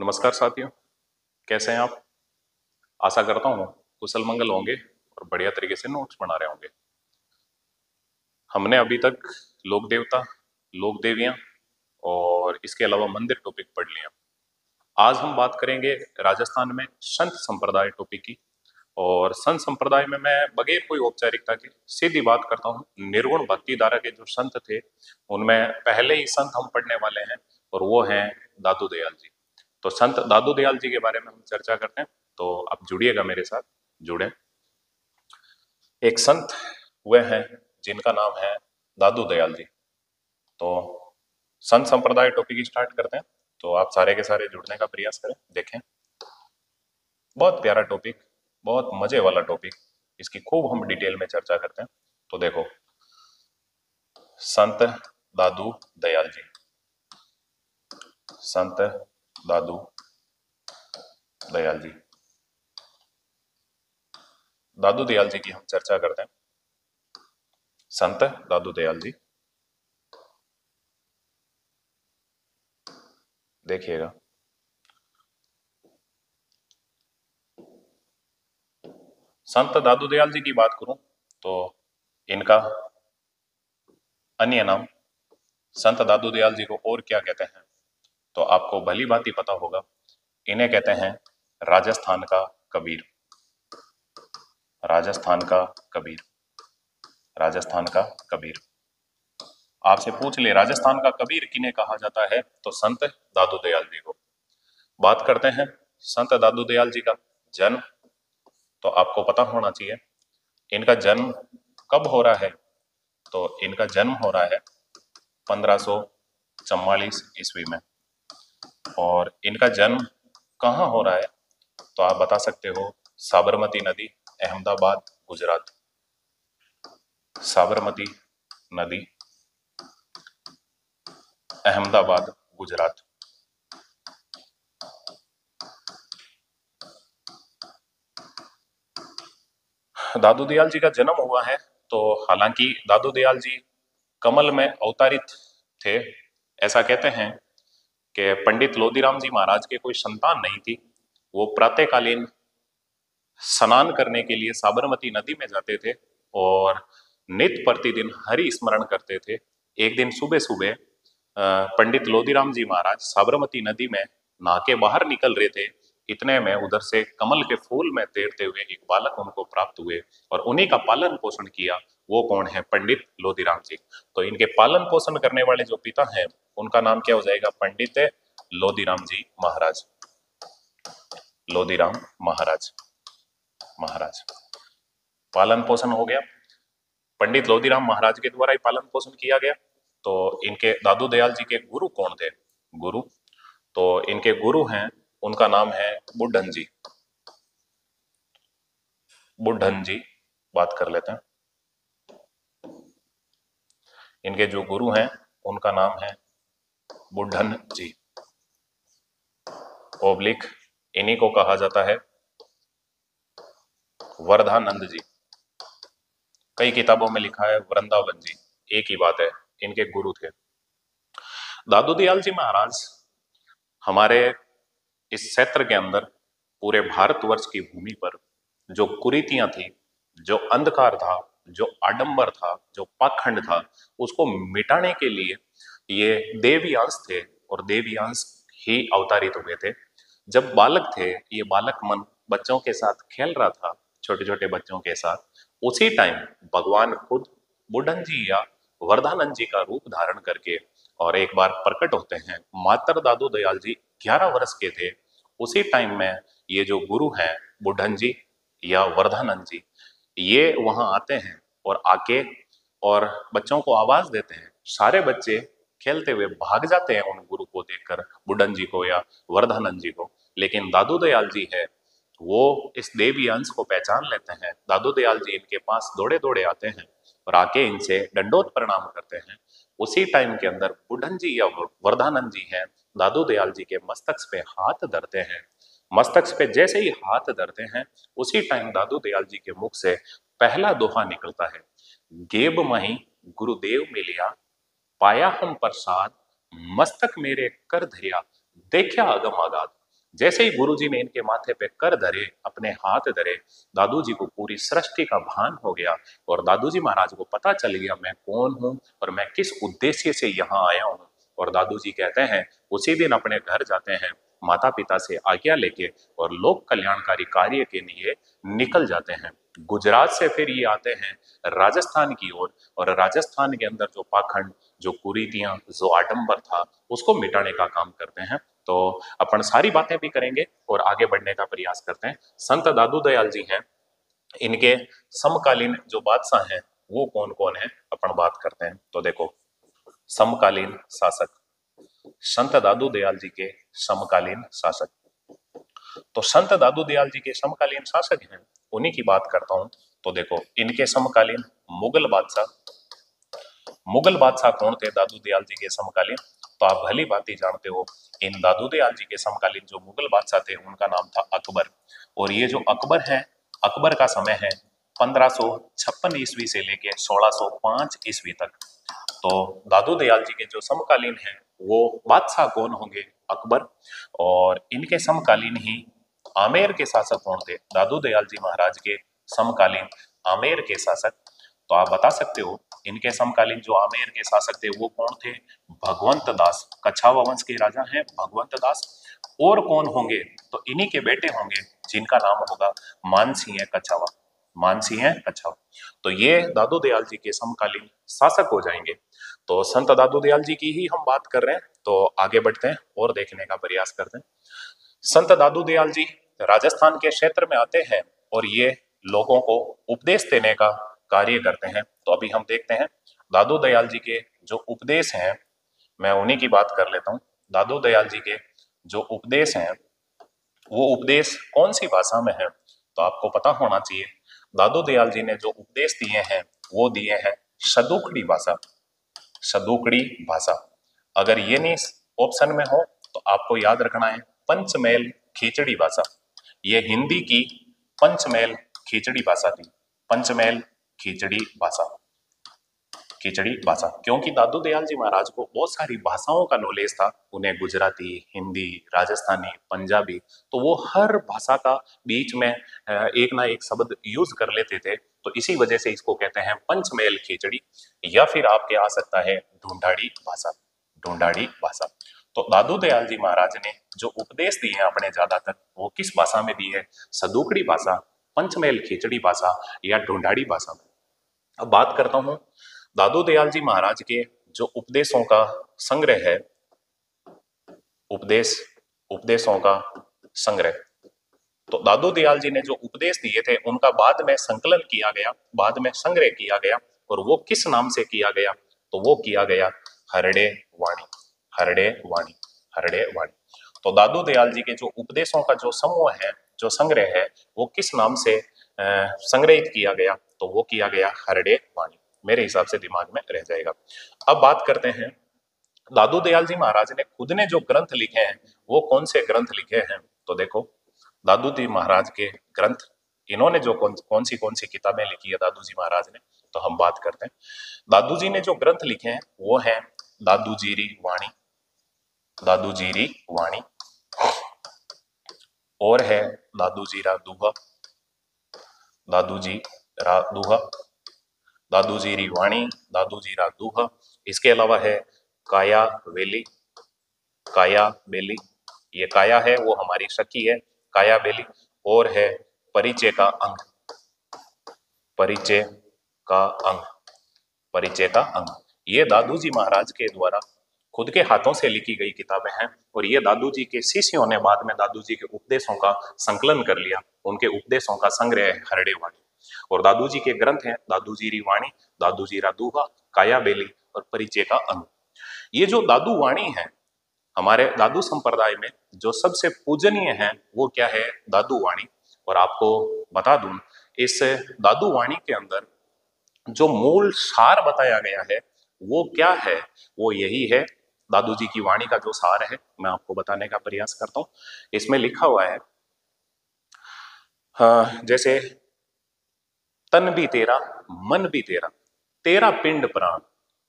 नमस्कार साथियों, कैसे हैं आप। आशा करता हूँ कुशल मंगल होंगे और बढ़िया तरीके से नोट्स बना रहे होंगे। हमने अभी तक लोक देवता, लोक देवियां और इसके अलावा मंदिर टॉपिक पढ़ लिया। आज हम बात करेंगे राजस्थान में संत संप्रदाय टॉपिक की। और संत संप्रदाय में मैं बगैर कोई औपचारिकता के सीधी बात करता हूँ। निर्गुण भक्ति धारा के जो संत थे उनमें पहले ही संत हम पढ़ने वाले हैं और वो हैं दादू दयाल जी। तो संत दादू दयाल जी के बारे में हम चर्चा करते हैं, तो आप जुड़िएगा मेरे साथ, जुड़े। एक संत वे हैं जिनका नाम है दादू दयाल जी। तो संत संप्रदाय टॉपिक स्टार्ट करते हैं, तो आप सारे के सारे जुड़ने का प्रयास करें। देखें, बहुत प्यारा टॉपिक, बहुत मजे वाला टॉपिक, इसकी खूब हम डिटेल में चर्चा करते हैं। तो देखो, संत दादू दयाल जी, संत दादू दयाल जी, दादू दयाल जी की हम चर्चा करते हैं। संत दादू दयाल जी, देखिएगा, संत दादू दयाल जी की बात करूं तो इनका अन्य नाम संत दादू दयाल जी को और क्या कहते हैं, तो आपको भली भांति पता होगा। इन्हें कहते हैं राजस्थान का कबीर, राजस्थान का कबीर, राजस्थान का कबीर। आपसे पूछ ले राजस्थान का कबीर किन्हें कहा जाता है, तो संत दादू दयाल जी को। बात करते हैं संत दादू दयाल जी का जन्म, तो आपको पता होना चाहिए इनका जन्म कब हो रहा है। तो इनका जन्म हो रहा है 1544 ईस्वी में। और इनका जन्म कहाँ हो रहा है, तो आप बता सकते हो साबरमती नदी, अहमदाबाद, गुजरात। साबरमती नदी, अहमदाबाद, गुजरात। दादू दयाल जी का जन्म हुआ है, तो हालांकि दादू दयाल जी कमल में अवतारित थे। ऐसा कहते हैं कि पंडित लोदीराम जी महाराज के कोई संतान नहीं थी। वो प्रातःकालीन स्नान करने के लिए साबरमती नदी में जाते थे और नित्य प्रतिदिन हरि स्मरण करते थे। एक दिन सुबह सुबह पंडित लोदीराम जी महाराज साबरमती नदी में नहा के बाहर निकल रहे थे। इतने में उधर से कमल के फूल में तैरते हुए एक बालक उनको प्राप्त हुए और उन्हीं का पालन पोषण किया। वो कौन है? पंडित लोदीराम जी। तो इनके पालन पोषण करने वाले जो पिता हैं उनका नाम क्या हो जाएगा? पंडित लोदीराम जी महाराज, लोदीराम महाराज, महाराज। पालन पोषण हो गया, पंडित लोदीराम महाराज के द्वारा ही पालन पोषण किया गया। तो इनके दादू दयाल जी के गुरु कौन थे? गुरु, तो इनके गुरु हैं, उनका नाम है बुड्ढन जी, बुड्ढन जी। बात कर लेते हैं, इनके जो गुरु हैं उनका नाम है बुड्ढन जी। ओब्लिक इन्हीं को कहा जाता है वर्धानंद जी। कई किताबों में लिखा है वृंदावन जी, एक ही बात है, इनके गुरु थे। दादू दयाल जी महाराज हमारे इस क्षेत्र के अंदर, पूरे भारतवर्ष की भूमि पर जो कुरीतियां थी, जो अंधकार था, जो आडंबर था, जो पाखंड था, उसको मिटाने के लिए ये देवयांश थे और देवयांश ही अवतारित हुए थे। जब बालक थे, ये बालक मन बच्चों के साथ खेल रहा था, छोटे छोटे बच्चों के साथ, उसी टाइम भगवान खुद बुड्ढन जी या वरदानंद जी का रूप धारण करके और एक बार प्रकट होते हैं। मातर दादू दयाल जी 11 वर्ष के थे। उसी टाइम में ये जो गुरु हैं बुड्ढन जी या वरदानंद जी, ये वहां आते हैं और आके और बच्चों को आवाज देते हैं। सारे बच्चे खेलते हुए भाग जाते हैं उन गुरु को देखकर, बुड्ढन जी को या वरदानंद जी को। लेकिन दादू दयाल जी है, वो इस देवी अंश को पहचान लेते हैं। दादू दयाल जी इनके पास दौड़े दौड़े आते हैं और आके इनसे दंडोत प्रणाम करते हैं। उसी टाइम के अंदर बुड्ढन जी या वरदानंद जी हैं, दादू दयाल जी के मस्तक पे हाथ धरते हैं। मस्तक पे जैसे ही हाथ धरते हैं, उसी टाइम दादू दयाल जी के मुख से पहला दोहा निकलता है, गेब मही गुरुदेव मिलिया, पाया हम प्रसाद, मस्तक मेरे कर धरिया, देखा अगम आगाध। जैसे ही गुरुजी ने इनके माथे पे कर धरे, अपने हाथ धरे, दादू जी को पूरी सृष्टि का भान हो गया और दादू जी महाराज को पता चल गया मैं कौन हूं और मैं किस उद्देश्य से यहाँ आया हूं। और दादू जी कहते हैं उसी दिन अपने घर जाते हैं, माता पिता से आज्ञा लेके और लोक कल्याणकारी कार्य के लिए निकल जाते हैं। गुजरात से फिर ये आते हैं राजस्थान की ओर और राजस्थान के अंदर जो पाखंड, जो कुरीतियां, जो आडंबर था, उसको मिटाने का काम करते हैं। तो अपन सारी बातें भी करेंगे और आगे बढ़ने का प्रयास करते हैं। संत दादू दयाल जी हैं, इनके समकालीन जो बादशाह हैं वो कौन कौन है अपन बात करते हैं। तो देखो, समकालीन शासक, संत दादू दयाल जी के समकालीन शासक। तो संत दादू दयाल जी के समकालीन शासक हैं, उन्हीं की बात करता हूं। तो देखो, इनके समकालीन मुगल बादशाह, मुगल बादशाह कौन थे दादू दयाल जी के समकालीन? तो आप भली भांति जानते हो, इन दादू दयाल जी के समकालीन जो मुगल बादशाह थे उनका नाम था अकबर। और ये जो अकबर है, अकबर का समय है 1556 ईस्वी से लेके 1605 ईस्वी तक। तो दादू दयाल जी के जो समकालीन हैं वो बादशाह कौन होंगे? अकबर। और इनके समकालीन ही आमेर के शासक कौन थे? दादू दयाल जी महाराज के समकालीन आमेर के शासक। तो आप बता सकते हो इनके समकालीन जो आमेर के शासक थे वो कौन थे? भगवंत दास, कछावा वंश के राजा हैं भगवंत दास। और कौन होंगे? तो इन्हीं के बेटे होंगे जिनका नाम होगा मानसिंह कछावा, मानसिंह कछावा। तो ये दादू दयाल जी के समकालीन शासक हो जाएंगे। तो संत दादू दयाल जी की ही हम बात कर रहे हैं, तो आगे बढ़ते हैं और देखने का प्रयास करते हैं। संत दादू दयाल जी राजस्थान के क्षेत्र में आते हैं और ये लोगों को उपदेश देने का कार्य करते हैं। तो अभी हम देखते हैं दादू दयाल जी के जो उपदेश हैं, मैं उन्हीं की बात कर लेता हूं। दादू दयाल जी के जो उपदेश हैं वो उपदेश कौन सी भाषा में है? तो आपको पता होना चाहिए दादू दयाल जी ने जो उपदेश दिए हैं वो दिए हैं सदुकड़ी भाषा, सदुकड़ी भाषा। अगर ये नहीं ऑप्शन में हो तो आपको याद रखना है पंचमेल खिचड़ी भाषा। ये हिंदी की पंचमेल खिचड़ी भाषा थी, पंचमेल खिचड़ी भाषा, खिचड़ी भाषा। क्योंकि दादू दयाल जी महाराज को बहुत सारी भाषाओं का नॉलेज था, उन्हें गुजराती, हिंदी, राजस्थानी, पंजाबी, तो वो हर भाषा का बीच में एक ना एक शब्द यूज कर लेते थे। तो इसी वजह से इसको कहते हैं पंचमेल खिचड़ी, या फिर आपके आ सकता है ढूंढाड़ी भाषा, ढूंढाड़ी भाषा। तो दादू दयाल जी महाराज ने जो उपदेश दिए हैं अपने ज्यादातर, वो किस भाषा में दिए हैं? सदुकड़ी भाषा, पंचमेल खिचड़ी भाषा या ढूंढाड़ी भाषा में। अब बात करता हूं दादू दयाल जी महाराज के जो उपदेशों का संग्रह है, उपदेश, उपदेशों का संग्रह। तो दादू दयाल जी ने जो उपदेश दिए थे उनका बाद में संकलन किया गया, बाद में संग्रह किया गया। और वो किस नाम से किया गया? तो वो किया गया हरड़े वाणी, हरड़े वाणी, हरड़े वाणी। तो दादू दयाल जी के जो उपदेशों का जो समूह है, जो संग्रह है, वो किस नाम से संग्रहित किया गया? तो वो किया गया हरड़े वाणी। मेरे हिसाब से दिमाग में रह जाएगा। अब बात करते हैं दादू दयाल जी महाराज ने खुद ने जो ग्रंथ लिखे हैं वो कौन से ग्रंथ लिखे हैं? तो देखो, दादू जी महाराज के ग्रंथ, इन्होंने जो कौन सी किताबें लिखी है दादू जी महाराज ने, तो हम बात करते हैं। दादू जी ने जो ग्रंथ लिखे हैं वो है दादू जीरी वाणी, दादू जीरी वाणी, और है दादू जीरा दूहा, दादू जी रा दूहा, दादू जीरी वाणी, दादू जीरा दूहा। इसके अलावा है काया बेली, काया बेली, ये काया है वो हमारी सखी है, काया बेली। और है परिचय का अंग, परिचय का अंग, परिचय का अंग। ये दादू जी महाराज के द्वारा खुद के हाथों से लिखी गई किताबें हैं। और ये दादू जी के शिष्यों ने बाद में दादू जी के उपदेशों का संकलन कर लिया, उनके उपदेशों का संग्रह है हरड़े वाणी। और दादू जी के ग्रंथ हैं दादू जीरी वाणी, दादू जीरा दूहा, काया बेली और परिचय का अंग। ये जो दादू वाणी है, हमारे दादू संप्रदाय में जो सबसे पूजनीय है वो क्या है? दादू वाणी। और आपको बता दूं, इस दादू वाणी के अंदर जो मूल सार बताया गया है वो क्या है? वो यही है, दादू जी की वाणी का जो सार है मैं आपको बताने का प्रयास करता हूं। इसमें लिखा हुआ है, जैसे तन भी तेरा, मन भी तेरा, तेरा पिंड प्राण,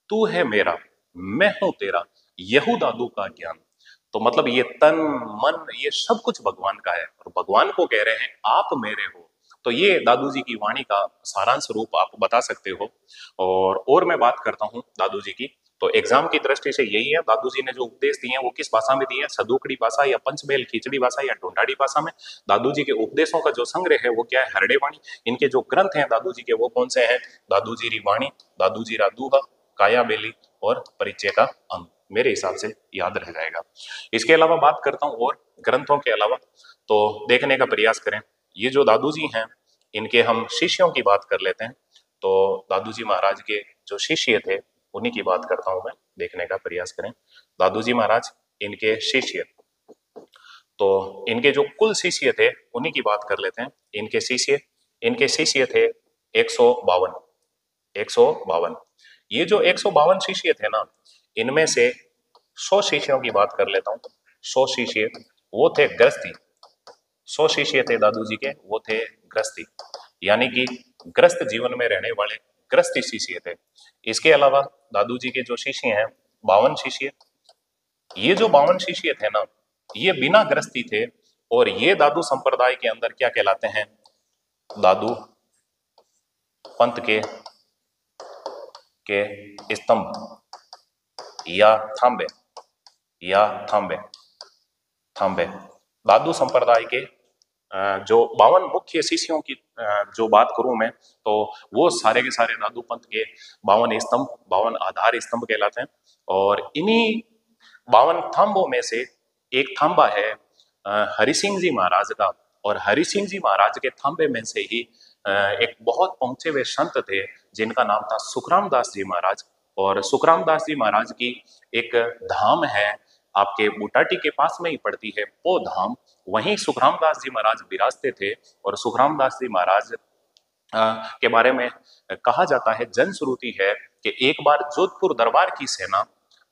तू है मेरा, मैं हूं तेरा, यहू दादू का ज्ञान। तो मतलब ये तन मन ये सब कुछ भगवान का है और भगवान को कह रहे हैं आप मेरे हो। तो ये दादू जी की वाणी का सारांश रूप आप बता सकते हो। और मैं बात करता हूँ दादू जी की, तो एग्जाम की दृष्टि से यही है, दादू जी ने जो उपदेश दिए हैं वो किस भाषा में दिए हैं, सदुकड़ी भाषा या पंचमेल खिचड़ी भाषा या ढूंढाड़ी भाषा में। दादू जी के उपदेशों का जो संग्रह है वो क्या है, हरड़े वाणी। इनके जो ग्रंथ हैं दादू जी के वो कौन से हैं, दादू जी री वाणी, दादू जी रा दूहा, काया बेली और परिचय का अंग। मेरे हिसाब से याद रह जाएगा। इसके अलावा बात करता हूँ और ग्रंथों के अलावा, तो देखने का प्रयास करें। ये जो दादू जी हैं इनके हम शिष्यों की बात कर लेते हैं। तो दादू जी महाराज के जो शिष्य थे उन्हीं की बात करता हूं मैं, देखने का प्रयास करें। दादू जी महाराज इनके शिष्य, तो इनके जो कुल शिष्य थे उन्हीं की बात कर लेते हैं। इनके शिष्य थे 152। 152। ये जो 152 शिष्य थे ना, इनमें से 100 शिष्यों की बात कर लेता हूं। 100 शिष्य वो थे गृहस्थी। 100 शिष्य थे दादू जी के, वो थे गृहस्थी, यानी कि ग्रस्त जीवन में रहने वाले गृहस्थी शिष्य थे। इसके अलावा दादू जी के जो शिष्य हैं 52 शिष्य, ये जो 52 शिष्य थे ना, ये बिना गृहस्थी थे और ये दादू संप्रदाय के अंदर क्या कहलाते हैं, दादू पंथ के स्तंभ या थांबे, थांबे। दादू संप्रदाय के जो 52 मुख्य शिष्यों की जो बात करूं मैं, तो वो सारे के सारे दादू पंथ के 52 स्तंभ, 52 आधार स्तंभ कहलाते हैं। और इन्हीं 52 थांबों में से एक थांबा है हरि सिंह जी महाराज का। और हरि सिंह जी महाराज के थांबे में से ही एक बहुत पहुंचे हुए संत थे जिनका नाम था सुखराम दास जी महाराज। और सुखराम दास जी महाराज की एक धाम है, आपके बुटाटी के पास में ही पड़ती है वो धाम, वहीं सुखराम दास जी महाराज विराजते थे। और सुखराम दास जी महाराज के बारे में कहा जाता है, जनश्रुति है कि एक बार जोधपुर दरबार की सेना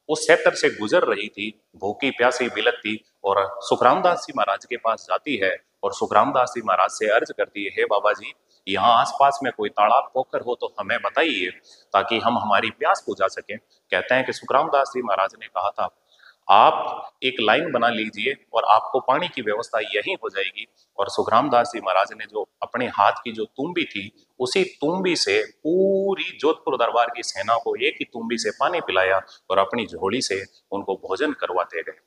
उस क्षेत्र से गुजर रही थी, भूखी प्यासी बिलखती, और सुखराम दास जी महाराज के पास जाती है और सुखराम दास जी महाराज से अर्ज करती है, हे बाबा जी यहाँ आसपास में कोई तालाब पोखर हो तो हमें बताइए ताकि हम हमारी प्यास बुझा सकें। कहते हैं कि सुखराम दास जी महाराज ने कहा था आप एक लाइन बना लीजिए और आपको पानी की व्यवस्था यहीं हो जाएगी। और सुखराम दास जी महाराज ने जो अपने हाथ की जो तुम्बी थी, उसी तुम्बी से पूरी जोधपुर दरबार की सेना को एक ही तुम्बी से पानी पिलाया और अपनी झोली से उनको भोजन करवाते गए।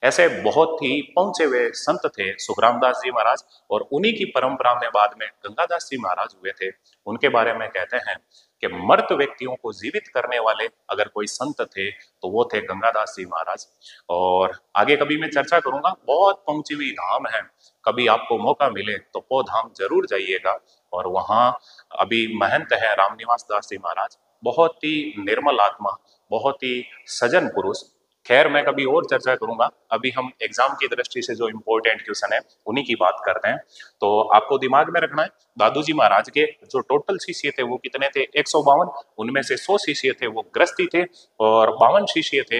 ऐसे बहुत ही पहुंचे हुए संत थे सुखराम दास जी महाराज। और उन्हीं की परंपरा में बाद में गंगादास जी महाराज हुए थे। उनके बारे में कहते हैं कि मृत व्यक्तियों को जीवित करने वाले अगर कोई संत थे तो वो थे गंगादास जी महाराज। और आगे कभी मैं चर्चा करूंगा, बहुत पहुंची हुई धाम है, कभी आपको मौका मिले तो वो धाम जरूर जाइएगा। और वहां अभी महंत है रामनिवास दास जी महाराज, बहुत ही निर्मल आत्मा, बहुत ही सज्जन पुरुष। खैर मैं कभी और चर्चा करूंगा, अभी हम एग्जाम की दृष्टि से जो इम्पोर्टेंट क्वेश्चन है उन्हीं की बात करते हैं। तो आपको दिमाग में रखना है दादू जी महाराज के जो टोटल शिष्य थे वो कितने थे, 152। उनमें से 100 शिष्य थे वो गृहस्थी थे और 52 शिष्य थे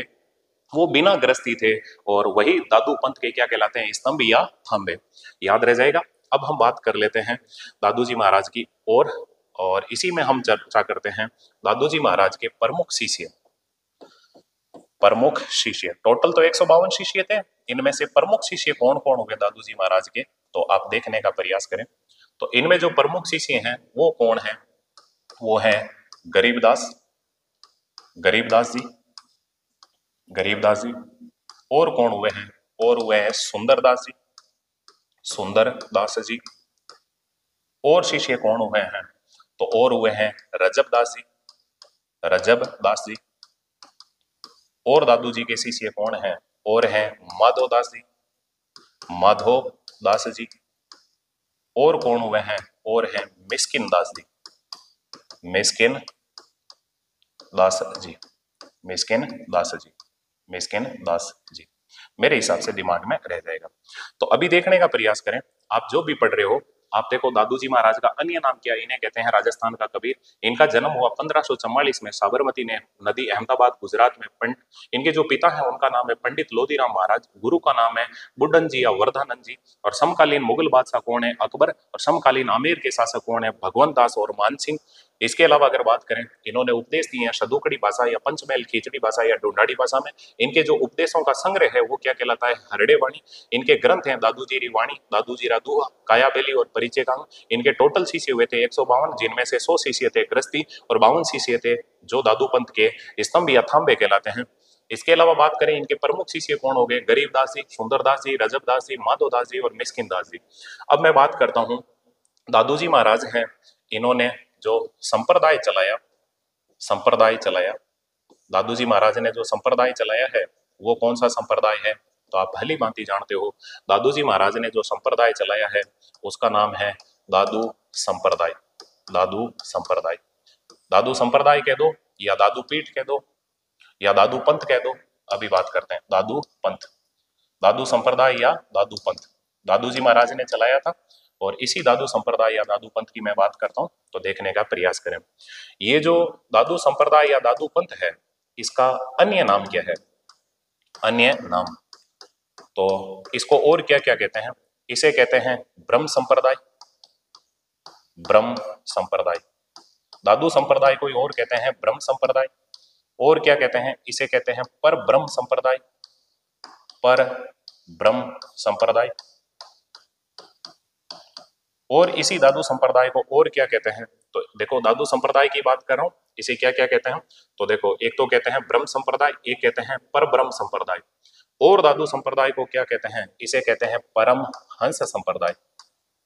वो बिना गृहस्थी थे। और वही दादू पंथ के क्या कहलाते हैं, स्तंभ या थांबे। याद रह जाएगा। अब हम बात कर लेते हैं दादू जी महाराज की और इसी में हम चर्चा करते हैं दादू जी महाराज के प्रमुख शिष्य। प्रमुख शिष्य टोटल तो 152 शिष्य थे, इनमें से प्रमुख शिष्य कौन कौन हो गए दादू जी महाराज के, तो आप देखने का प्रयास करें। तो इनमें जो प्रमुख शिष्य हैं वो कौन है, वो है गरीबदास, गरीबदास जी, गरीबदास जी। और कौन हुए हैं, और हुए हैं सुंदरदास जी, सुंदरदास जी। और शिष्य कौन हुए हैं, तो और हुए हैं रजबदास जी, रजबदास जी। और दादू जी के शिष्य कौन हैं, और हैं माधोदास जी, माधोदास जी। और कौन हुए हैं, और हैं मिस्किन दास जी, मिस्किन दास जी, मिस्किन दास जी, मिस्किन दास जी। मेरे हिसाब से दिमाग में रह जाएगा। तो अभी देखने का प्रयास करें, आप जो भी पढ़ रहे हो। आप देखो दादू जी महाराज का अन्य नाम क्या है, इन्हें कहते हैं राजस्थान का कबीर। इनका जन्म हुआ 1544 में साबरमती ने नदी अहमदाबाद गुजरात में। इनके जो पिता हैं उनका नाम है पंडित लोधीराम महाराज, गुरु का नाम है बुड्ढन जी या वर्धानंद जी। और समकालीन मुगल बादशाह कौन है, अकबर। और समकालीन आमेर के शासक कौन है, भगवंत दास और मान सिंह। इसके अलावा अगर बात करें, इन्होंने उपदेश दिए हैं शदुकड़ी भाषा या पंचमहल खींचड़ी भाषा या ढूंढाड़ी भाषा में। इनके जो उपदेशों का संग्रह है वो क्या कहलाता है, हरड़े वाणी। इनके ग्रंथ हैं दादूजी री वाणी, दादूजी रा दोहा, कायाबेली और परिचय कांग। इनके टोटल शिष्य हुए थे 152, जिनमें से 100 शिष्य थे गृहस्थी और 52 शिष्य थे जो दादू पंथ के स्तंभ या थांबे कहलाते हैं। इसके अलावा बात करें इनके प्रमुख शिष्य कौन हो गए, गरीबदास जी, सुंदरदास जी, रजबदास जी, माधोदास जी और मिस्किनदास जी। अब मैं बात करता हूं, दादूजी महाराज हैं, इन्होंने जो संप्रदाय चलाया, दादूजी महाराज ने जो संप्रदाय चलाया है वो कौन सा संप्रदाय है, तो आप भली भांति जानते हो। दादूजी महाराज ने जो संप्रदाय चलाया है उसका नाम है दादू संप्रदाय। दादू संप्रदाय, दादू संप्रदाय कह दो या दादू पीठ कह दो या दादू पंथ कह दो। अभी बात करते हैं दादू पंथ, दादू संप्रदाय या दादू पंथ दादूजी महाराज ने चलाया था। और इसी दादू संप्रदाय या दादू पंथ की मैं बात करता हूं, तो देखने का प्रयास करें। ये जो दादू संप्रदाय या दादू पंथ है, इसका अन्य नाम क्या है, अन्य नाम, तो इसको और क्या क्या कहते हैं, इसे कहते हैं ब्रह्म संप्रदाय। ब्रह्म संप्रदाय, दादू संप्रदाय को और कहते हैं ब्रह्म संप्रदाय। और क्या कहते हैं, इसे कहते हैं पर ब्रह्म संप्रदाय। पर ब्रह्म संप्रदाय। और इसी दादू संप्रदाय को और क्या कहते हैं, तो देखो दादू संप्रदाय की बात कर रहा हूं, इसे क्या क्या कहते हैं, तो देखो एक तो कहते हैं ब्रह्म संप्रदाय, एक कहते हैं पर ब्रह्म संप्रदाय। और दादू संप्रदाय को क्या कहते हैं, इसे कहते हैं परम हंस संप्रदाय।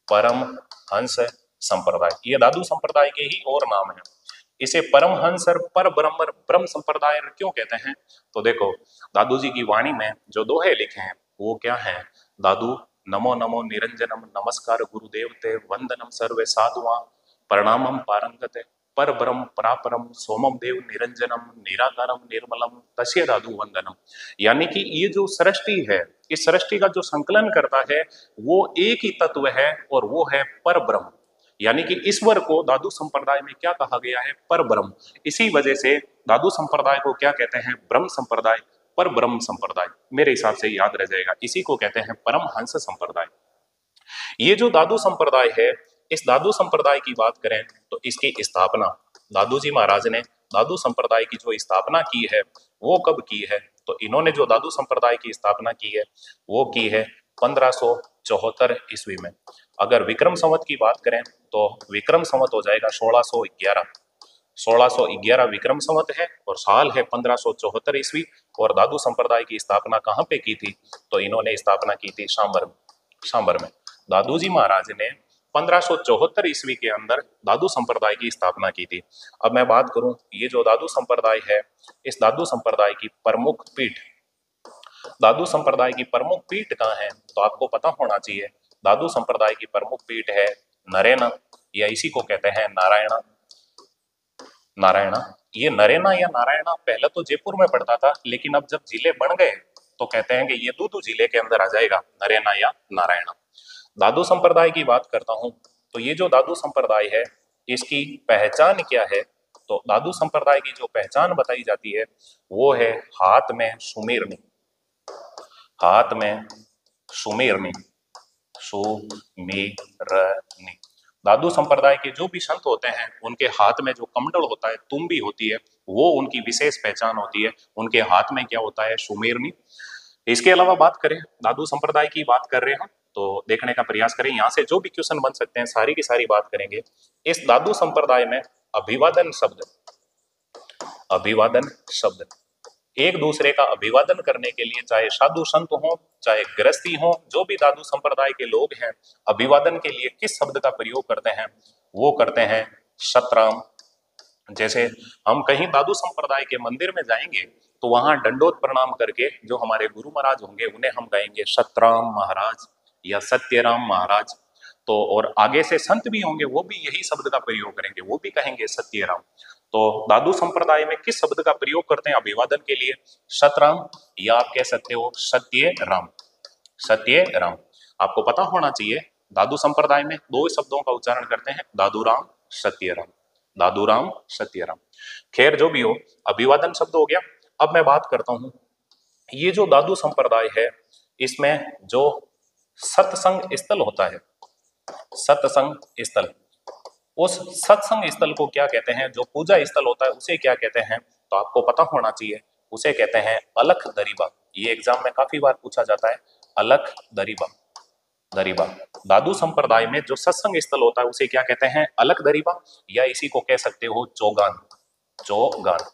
परम हंस संप्रदाय, ये दादू संप्रदाय के ही और नाम है। इसे परमहंस और पर ब्रह्म संप्रदाय क्यों कहते हैं, तो देखो दादू जी की वाणी में जो दोहे लिखे हैं वो क्या है, दादू नमो नमो निरंजनम, नमस्कार गुरुदेव ते, वंदनम सर्वे साधुआ, प्रणामम पारंगते, पर ब्रह्म परापरम, सोमम देव निरंजनम, निराकारम निर्मलम, तस्य दादू वंदनम। यानी कि ये जो सृष्टि है, इस सृष्टि का जो संकलन करता है वो एक ही तत्व है और वो है पर ब्रह्म। यानी कि ईश्वर को दादू संप्रदाय में क्या कहा गया है, पर ब्रह्म। इसी वजह से दादू संप्रदाय को क्या कहते हैं, ब्रह्म संप्रदाय, पर ब्रह्म संप्रदाय। मेरे हिसाब से याद रह जाएगा, इसी को कहते हैं परमहंस संप्रदाय। ये जो दादू संप्रदाय है, इस दादू संप्रदाय की बात करें तो इसकी स्थापना दादू जी महाराज ने, दादू संप्रदाय की जो स्थापना की है वो कब की है, तो इन्होंने जो दादू संप्रदाय की स्थापना की है वो की है 1574 ईस्वी में। अगर विक्रम संवत की बात करें तो विक्रम संवत हो जाएगा 1611। 1611 विक्रम संवत है और साल है 1574 ईस्वी। और दादू संप्रदाय की स्थापना कहाँ पे की थी, तो इन्होंने स्थापना की थी सांबर में। दादू जी महाराज ने 1574 ईस्वी के अंदर दादू संप्रदाय की स्थापना की थी। अब मैं बात करूं, ये जो दादू संप्रदाय है, इस दादू संप्रदाय की प्रमुख पीठ, दादू संप्रदाय की प्रमुख पीठ कहाँ है, तो आपको पता होना चाहिए। दादू संप्रदाय की प्रमुख पीठ है नरेना, या इसी को कहते हैं नारायणा। नारायणा, ये नरेना या नारायणा पहले तो जयपुर में पड़ता था, लेकिन अब जब जिले बन गए तो कहते हैं कि ये दूदू जिले के अंदर आ जाएगा, नरेना या नारायणा। दादू संप्रदाय की बात करता हूं, तो ये जो दादू संप्रदाय है इसकी पहचान क्या है, तो दादू संप्रदाय की जो पहचान बताई जाती है वो है हाथ में सुमेरनी। हाथ में सुमेरनी, सुमेरनी। दादू संप्रदाय के जो भी संत होते हैं उनके हाथ में जो कमंडल होता है, तुम्बी होती है, वो उनकी विशेष पहचान होती है। उनके हाथ में क्या होता है, सुमेरनी। इसके अलावा बात करें, दादू संप्रदाय की बात कर रहे हैं तो देखने का प्रयास करें, यहाँ से जो भी क्वेश्चन बन सकते हैं सारी की सारी बात करेंगे। इस दादू संप्रदाय में अभिवादन शब्द, अभिवादन शब्द, एक दूसरे का अभिवादन करने के लिए, चाहे साधु संत हो चाहे गृहस्थी हो, जो भी दादू संप्रदाय के लोग हैं, अभिवादन के लिए किस शब्द का प्रयोग करते हैं, वो करते हैं सतराम। जैसे हम कहीं दादू संप्रदाय के मंदिर में जाएंगे तो वहां दंडोत प्रणाम करके जो हमारे गुरु महाराज होंगे उन्हें हम कहेंगे सतराम महाराज या सत्यराम महाराज। तो और आगे से संत भी होंगे वो भी यही शब्द का प्रयोग करेंगे, वो भी कहेंगे सत्यराम। तो दादू संप्रदाय में किस शब्द का प्रयोग करते हैं अभिवादन के लिए, सतराम, या आप कह सकते हो सत्य राम। सत्य राम, आपको पता होना चाहिए दादू संप्रदाय में दो शब्दों का उच्चारण करते हैं, दादू राम सत्य राम, दादू राम सत्य राम। खैर जो भी हो, अभिवादन शब्द हो गया। अब मैं बात करता हूं, ये जो दादू संप्रदाय है इसमें जो सत्संग स्थल होता है, सत्संग स्थल, उस सत्संग स्थल को क्या कहते हैं, जो पूजा स्थल होता है उसे क्या कहते हैं, तो आपको पता होना चाहिए, उसे कहते हैं अलख दरीबा। ये एग्जाम में काफी बार पूछा जाता है, अलख दरीबा। दरीबा दादू संप्रदाय में जो सत्संग स्थल होता है उसे क्या कहते हैं, अलख दरीबा, या इसी को कह सकते हो चौगान। चौगान,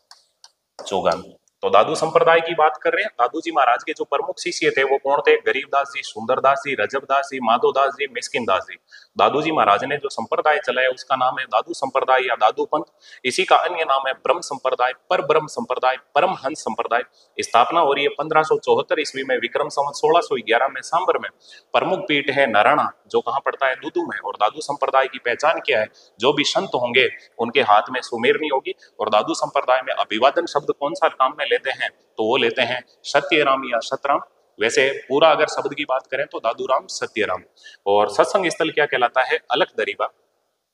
चौगान। तो दादू संप्रदाय की बात कर रहे हैं। दादू जी महाराज के जो प्रमुख शिष्य थे वो कौन थे, गरीबदास जी, सुंदरदास जी, रजबदास जी, माधोदास जी, मिस्किनदास जी। दादू जी महाराज ने जो संप्रदाय चलाया उसका नाम है दादू संप्रदाय या दादू पंथ। इसी का अन्य नाम है ब्रह्म संप्रदाय, पर ब्रह्म संप्रदाय, परमहंस संप्रदाय। स्थापना हो रही है 1574 ईस्वी में, विक्रम संवत 1611 में सांबर में। प्रमुख पीठ है नारायणा, जो कहाँ पड़ता है, दुदू में। और दादू संप्रदाय की पहचान क्या है, जो भी संत होंगे उनके हाथ में सुमेरनी होगी। और दादू संप्रदाय में अभिवादन शब्द कौन सा काम में लेते हैं, तो वो लेते हैं सत्यराम या सतराम। वैसे पूरा अगर शब्द की बात करें तो दादूराम सत्यराम। और सत्संग स्थल क्या कहलाता है, अलख दरीबा।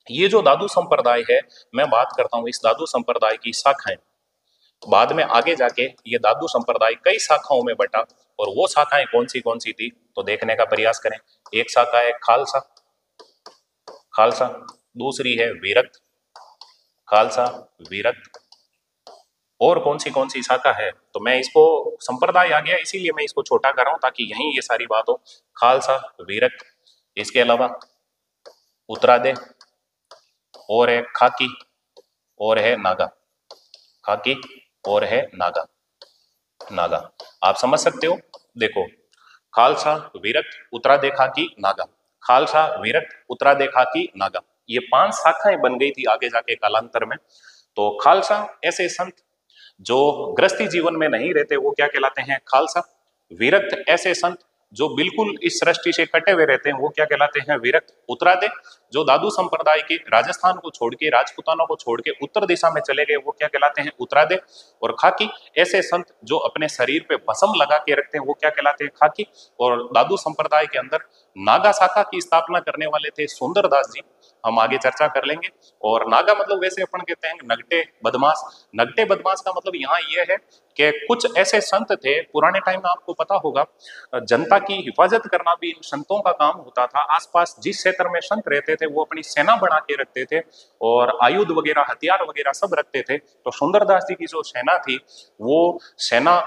ये जो दादू संप्रदाय है, मैं बात करता हूं इस दादू संप्रदाय की शाखाएं। बाद में आगे जाके ये दादू संप्रदाय कई शाखाओं में बटा, और वो शाखाएं कौन सी थी, तो देखने का प्रयास करें। एक शाखा है खालसा, खालसा। दूसरी है विरक्त, खालसा विरक्त। और कौन सी शाखा है, तो मैं इसको, संप्रदाय आ गया इसीलिए मैं इसको छोटा कर रहा हूं ताकि यहीं ये सारी बात हो। खालसा विरक्त, इसके अलावा उत्तरादे, और है खाकी, और है नागा। खाकी और है नागा। नागा आप समझ सकते हो। देखो, खालसा विरक्त उत्तरादे खाकी नागा, खालसा विरक्त उत्तरादे खाकी नागा, ये 5 शाखाएं बन गई थी आगे जाके कालांतर में। तो खालसा ऐसे संत जो गृहस्थी जीवन में नहीं रहते वो क्या कहलाते हैं, खालसा। विरक्त ऐसे संत जो बिल्कुल इस सृष्टि से कटे हुए रहते हैं वो क्या कहलाते हैं, विरक्त। उत्तरादे जो दादू संप्रदाय के राजस्थान को छोड़ के, राजपूतानों को छोड़ के उत्तर दिशा में चले गए वो क्या कहलाते हैं, उत्तरादे। और खाकी ऐसे संत जो अपने शरीर पे भस्म लगा के रखते हैं वो क्या कहलाते हैं, खाकी। और दादू संप्रदाय के अंदर नागा शाखा की स्थापना करने वाले थे सुंदरदास जी, हम आगे चर्चा कर लेंगे। और नागा मतलब वैसे अपन कहते हैं नगटे बदमाश। नगटे बदमाश का मतलब यहाँ ये है कि कुछ ऐसे संत थे पुराने टाइम में, आपको पता होगा जनता की हिफाजत करना भी इन संतों का काम होता था। आसपास जिस क्षेत्र में संत रहते थे वो अपनी सेना बना के रखते थे और आयुध वगैरह, हथियार वगैरह सब रखते थे। तो सुंदरदास जी की जो सेना थी वो सेना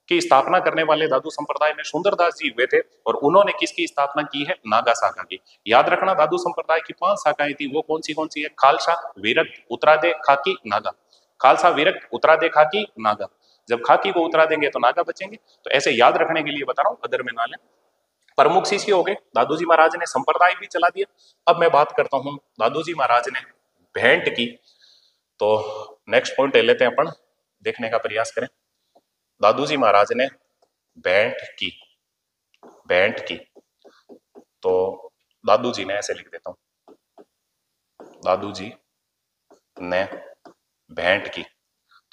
की स्थापना करने वाले दादू संप्रदाय में सुंदरदास जी हुए थे। और उन्होंने किसकी स्थापना की है, नागा शाखा की। याद रखना दादू संप्रदाय की 5 शाखाएं थी, वो कौन सी है, खालसा विरक्त उत्तरादे खाकी नागा। खालसा विरक्त उत्तरादे खाकी नागा। जब खाकी को उतरा देंगे तो नागा बचेंगे। तो ऐसे याद रखने के लिए बता रहा हूं, अदर में ना लें। प्रमुख शिष्य हो गए, दादू जी महाराज ने संप्रदाय भी चला दिया। अब मैं बात करता हूं दादू जी महाराज ने भेंट की। तो नेक्स्ट पॉइंट ले लेते हैं अपन, देखने का प्रयास करें। दादू जी महाराज ने भेंट की, भेंट की। तो दादू जी ने, ऐसे लिख देता हूं, दादू जी ने भेंट की।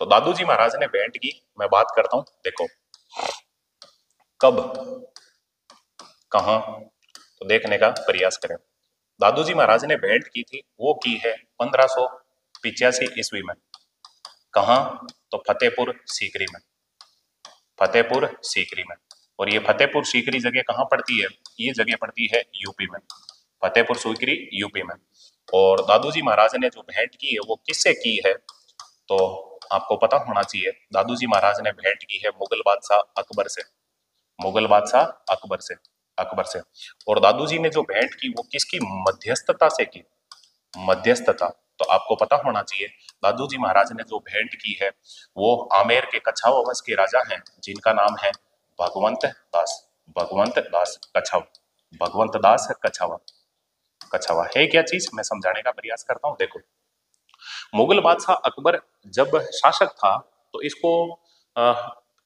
तो दादू जी महाराज ने भेंट की, मैं बात करता हूं। देखो कब, कहां, तो देखने का प्रयास करें। दादू जी महाराज ने भेंट की थी, वो की है 1585 ईस्वी में। कहां, तो फतेहपुर सीकरी में, फतेहपुर सीकरी में। और ये फतेहपुर सीकरी जगह कहां पड़ती है, ये जगह पड़ती है यूपी में, फतेहपुर सीकरी यूपी में। और दादू जी महाराज ने जो भेंट की है वो किससे की है, तो आपको पता होना चाहिए। दादू जी महाराज ने भेंट की है मुगल बादशाह अकबर से, मुगल बादशाह अकबर से, अकबर से। और दादू जी ने जो भेंट की वो किसकी मध्यस्थता से की, मध्यस्थता। तो आपको पता होना चाहिए दादू जी महाराज ने जो भेंट की है वो आमेर के कछावा वंश के राजा हैं जिनका नाम है भगवंत दास, भगवंत दास कछावा, भगवंत दास कछावा। कछावा है क्या चीज, मैं समझाने का प्रयास करता हूं। देखो, मुगल बादशाह अकबर जब शासक था तो इसको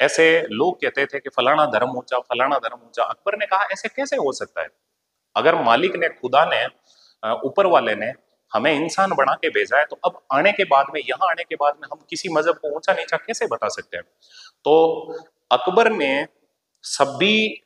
ऐसे लोग कहते थे कि फलाना धर्म ऊंचा, फलाना धर्म ऊंचा। अकबर ने कहा ऐसे कैसे हो सकता है, अगर मालिक ने, खुदा ने, ऊपर वाले ने हमें इंसान बना के भेजा है तो अब आने के बाद में, यहाँ आने के बाद में हम किसी मजहब को ऊंचा नीचा कैसे बता सकते हैं। तो अकबर ने सभी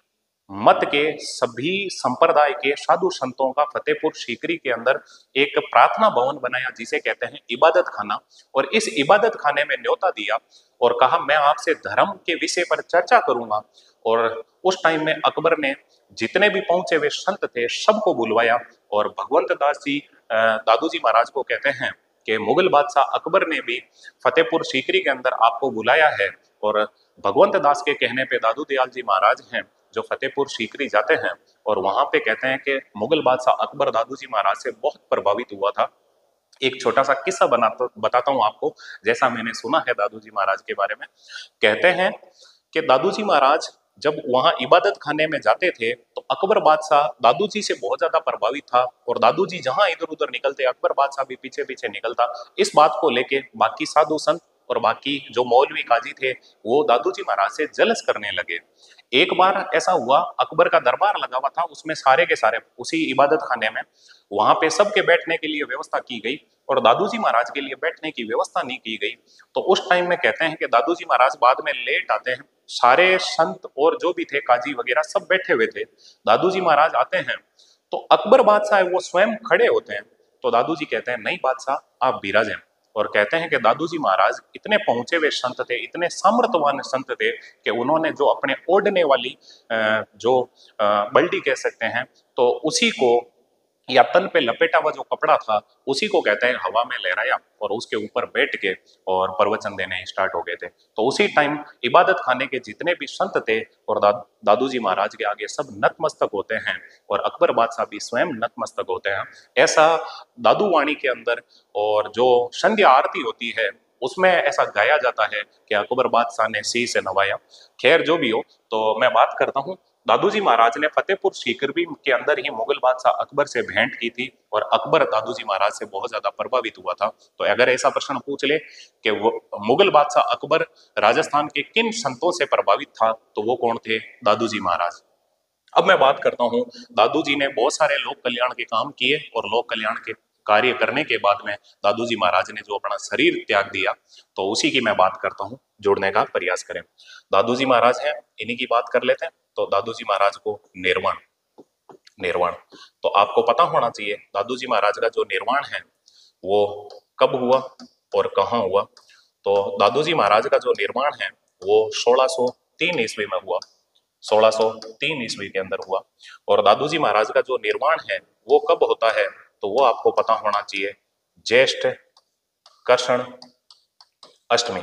मत के, सभी संप्रदाय के साधु संतों का फतेहपुर सीकरी के अंदर एक प्रार्थना भवन बनाया जिसे कहते हैं इबादत खाना। और इस इबादत खाने में न्योता दिया और कहा मैं आपसे धर्म के विषय पर चर्चा करूंगा। और उस टाइम में अकबर ने जितने भी पहुंचे हुए संत थे सबको बुलवाया और भगवंत दास जी दादू जी महाराज को कहते हैं कि मुगल बादशाह अकबर ने भी फतेहपुर सीकरी के अंदर आपको बुलाया है, और भगवंत दास के कहने पे दादू दयाल जी महाराज हैं जो फतेहपुर सीकरी जाते हैं और वहां पे कहते हैं कि मुगल बादशाह अकबर दादू जी महाराज से बहुत प्रभावित हुआ था। एक छोटा सा किस्सा बताता हूँ आपको, जैसा मैंने सुना है दादू जी महाराज के बारे में। कहते हैं कि दादू जी महाराज जब वहां इबादत खाने में जाते थे तो अकबर बादशाह दादू जी से बहुत ज्यादा प्रभावित था, और दादू जी जहां इधर उधर निकलते अकबर बादशाह भी पीछे पीछे निकलता। इस बात को लेके बाकी साधु संत और बाकी जो मौलवी काजी थे वो दादू जी महाराज से जलस करने लगे। एक बार ऐसा हुआ, अकबर का दरबार लगा हुआ था, उसमें सारे के सारे उसी इबादत खाने में वहां पे सबके बैठने के लिए व्यवस्था की गई और दादू जी महाराज के लिए बैठने की व्यवस्था नहीं की गई। तो उस टाइम में कहते हैं कि दादू जी महाराज बाद में लेट आते हैं, सारे संत और जो भी थे काजी वगैरह सब बैठे हुए थे, दादू जी महाराज आते हैं तो अकबर बादशाह है वो स्वयं खड़े होते हैं। तो दादू जी कहते हैं नहीं बादशाह आप विराजें, और कहते हैं कि दादू जी महाराज इतने पहुंचे हुए संत थे, इतने सामर्थ्यवान संत थे कि उन्होंने जो अपने ओढ़ने वाली जो बल्टी कह सकते हैं तो उसी को या तन पे लपेटा हुआ जो कपड़ा था उसी को कहते हैं हवा में लहराया और उसके ऊपर बैठ के और प्रवचन देने स्टार्ट हो गए थे। तो उसी टाइम इबादत खाने के जितने भी संत थे और दादू जी महाराज के आगे सब नतमस्तक होते हैं और अकबर बादशाह भी स्वयं नतमस्तक होते हैं। ऐसा दादू वाणी के अंदर और जो संध्या आरती होती है उसमें ऐसा गाया जाता है कि अकबर बादशाह ने सी से नवाया। खैर जो भी हो, तो मैं बात करता हूँ दादू जी महाराज ने फतेहपुर सीकरी के अंदर ही मुगल बादशाह अकबर से भेंट की थी और अकबर दादू जी महाराज से बहुत ज्यादा प्रभावित हुआ था। तो अगर ऐसा प्रश्न पूछ ले कि वो मुगल बादशाह अकबर राजस्थान के किन संतों से प्रभावित था तो वो कौन थे, दादू जी महाराज। अब मैं बात करता हूँ, दादू जी ने बहुत सारे लोक कल्याण के काम किए और लोक कल्याण के कार्य करने के बाद में दादू जी महाराज ने जो अपना शरीर त्याग दिया तो उसी की मैं बात करता हूँ, जोड़ने का प्रयास करें। दादू जी महाराज हैं, इन्हीं की बात कर लेते हैं। तो दादू जी महाराज को निर्वाण निर्वाण तो आपको पता होना चाहिए दादू जी महाराज का जो निर्वाण है वो कब हुआ और कहाँ हुआ। तो दादू जी महाराज का जो निर्वाण है वो 1603 ईस्वी में हुआ, 1603 ईस्वी के अंदर हुआ। और दादू जी महाराज का जो निर्वाण है वो कब होता है तो वो आपको पता होना चाहिए ज्येष्ठ कृष्ण अष्टमी।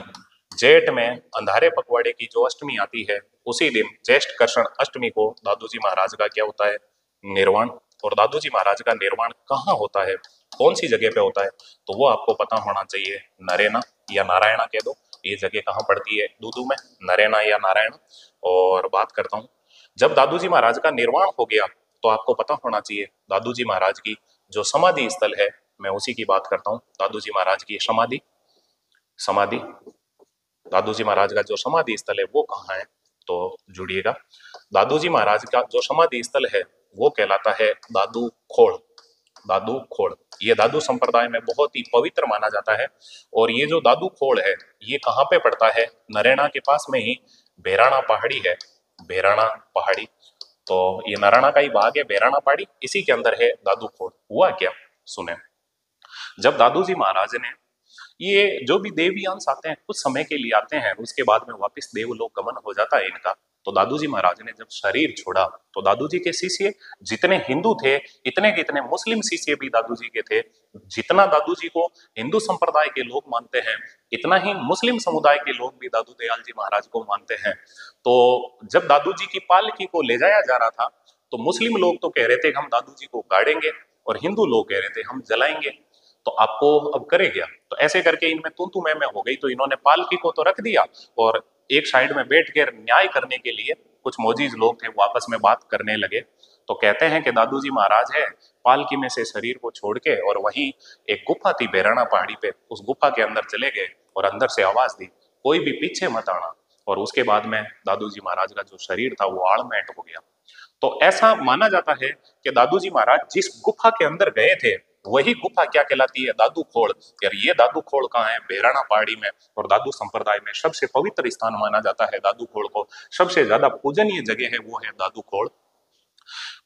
जेठ में अंधारे पखवाड़े की जो अष्टमी आती है उसी दिन ज्येष्ठ कृष्ण अष्टमी को दादू जी महाराज का क्या होता है, निर्वाण। और दादू जी महाराज का निर्वाण कहाँ होता है, कौन सी जगह पे होता है तो वो आपको पता होना चाहिए, नरेना या नारायणा कह दो, ये जगह कहाँ पड़ती है दूदू में, नरेना या नारायण। और बात करता हूँ जब दादू जी महाराज का निर्वाण हो गया तो आपको पता होना चाहिए दादू जी महाराज की जो समाधि स्थल है, मैं उसी की बात करता हूँ। दादू जी महाराज की समाधि समाधि दादू जी महाराज का जो समाधि स्थल है वो कहाँ है तो जुड़िएगा। दादू जी महाराज का जो समाधि स्थल है वो कहलाता है दादू खोड़। दादू खोड़ ये दादू संप्रदाय में बहुत ही पवित्र माना जाता है। और ये जो दादू खोड़ है ये कहाँ पे पड़ता है, नरेना के पास में ही बेराणा पहाड़ी है, बेराणा पहाड़ी। तो ये नारायणा का ही भाग है बेराणा पहाड़ी, इसी के अंदर है दादू खोड़। हुआ क्या सुने, जब दादू जी महाराज ने ये जो भी देवी अंश आते हैं कुछ समय के लिए आते हैं उसके बाद में वापस देवलोक गमन हो जाता है इनका। तो दादू जी महाराज ने जब शरीर छोड़ा तो दादू जी के शिष्य जितने हिंदू थे इतने के इतने मुस्लिम शिष्य भी दादू जी के थे। जितना दादू जी को हिंदू संप्रदाय के लोग मानते हैं इतना ही मुस्लिम समुदाय के लोग भी दादू दयाल जी महाराज को मानते हैं। तो जब दादू जी की पालकी को ले जाया जा रहा था तो मुस्लिम लोग तो कह रहे थे कि हम दादू जी को गाड़ेंगे और हिंदू लोग कह रहे थे हम जलाएंगे। तो आपको अब करे क्या, तो ऐसे करके इनमें तू मैं हो गई। तो इन्होंने पालकी को तो रख दिया और एक साइड में बैठ कर न्याय करने के लिए कुछ मोजीज लोग थे वो आपस में बात करने लगे। तो कहते हैं कि दादू जी महाराज है पालकी में से शरीर को छोड़ के और वहीं एक गुफा थी बेराना पहाड़ी पे, उस गुफा के अंदर चले गए और अंदर से आवाज दी कोई भी पीछे मत आना। और उसके बाद में दादू जी महाराज का जो शरीर था वो आड़मेट हो गया। तो ऐसा माना जाता है कि दादू जी महाराज जिस गुफा के अंदर गए थे वही गुफा क्या कहलाती है, दादू खोड़। यार ये दादू खोड़ कहाँ है, बेराना पहाड़ी में। और दादू संप्रदाय में सबसे पवित्र स्थान माना जाता है दादू खोड़ को, सबसे ज्यादा पूजनीय जगह है वो है दादू खोड़।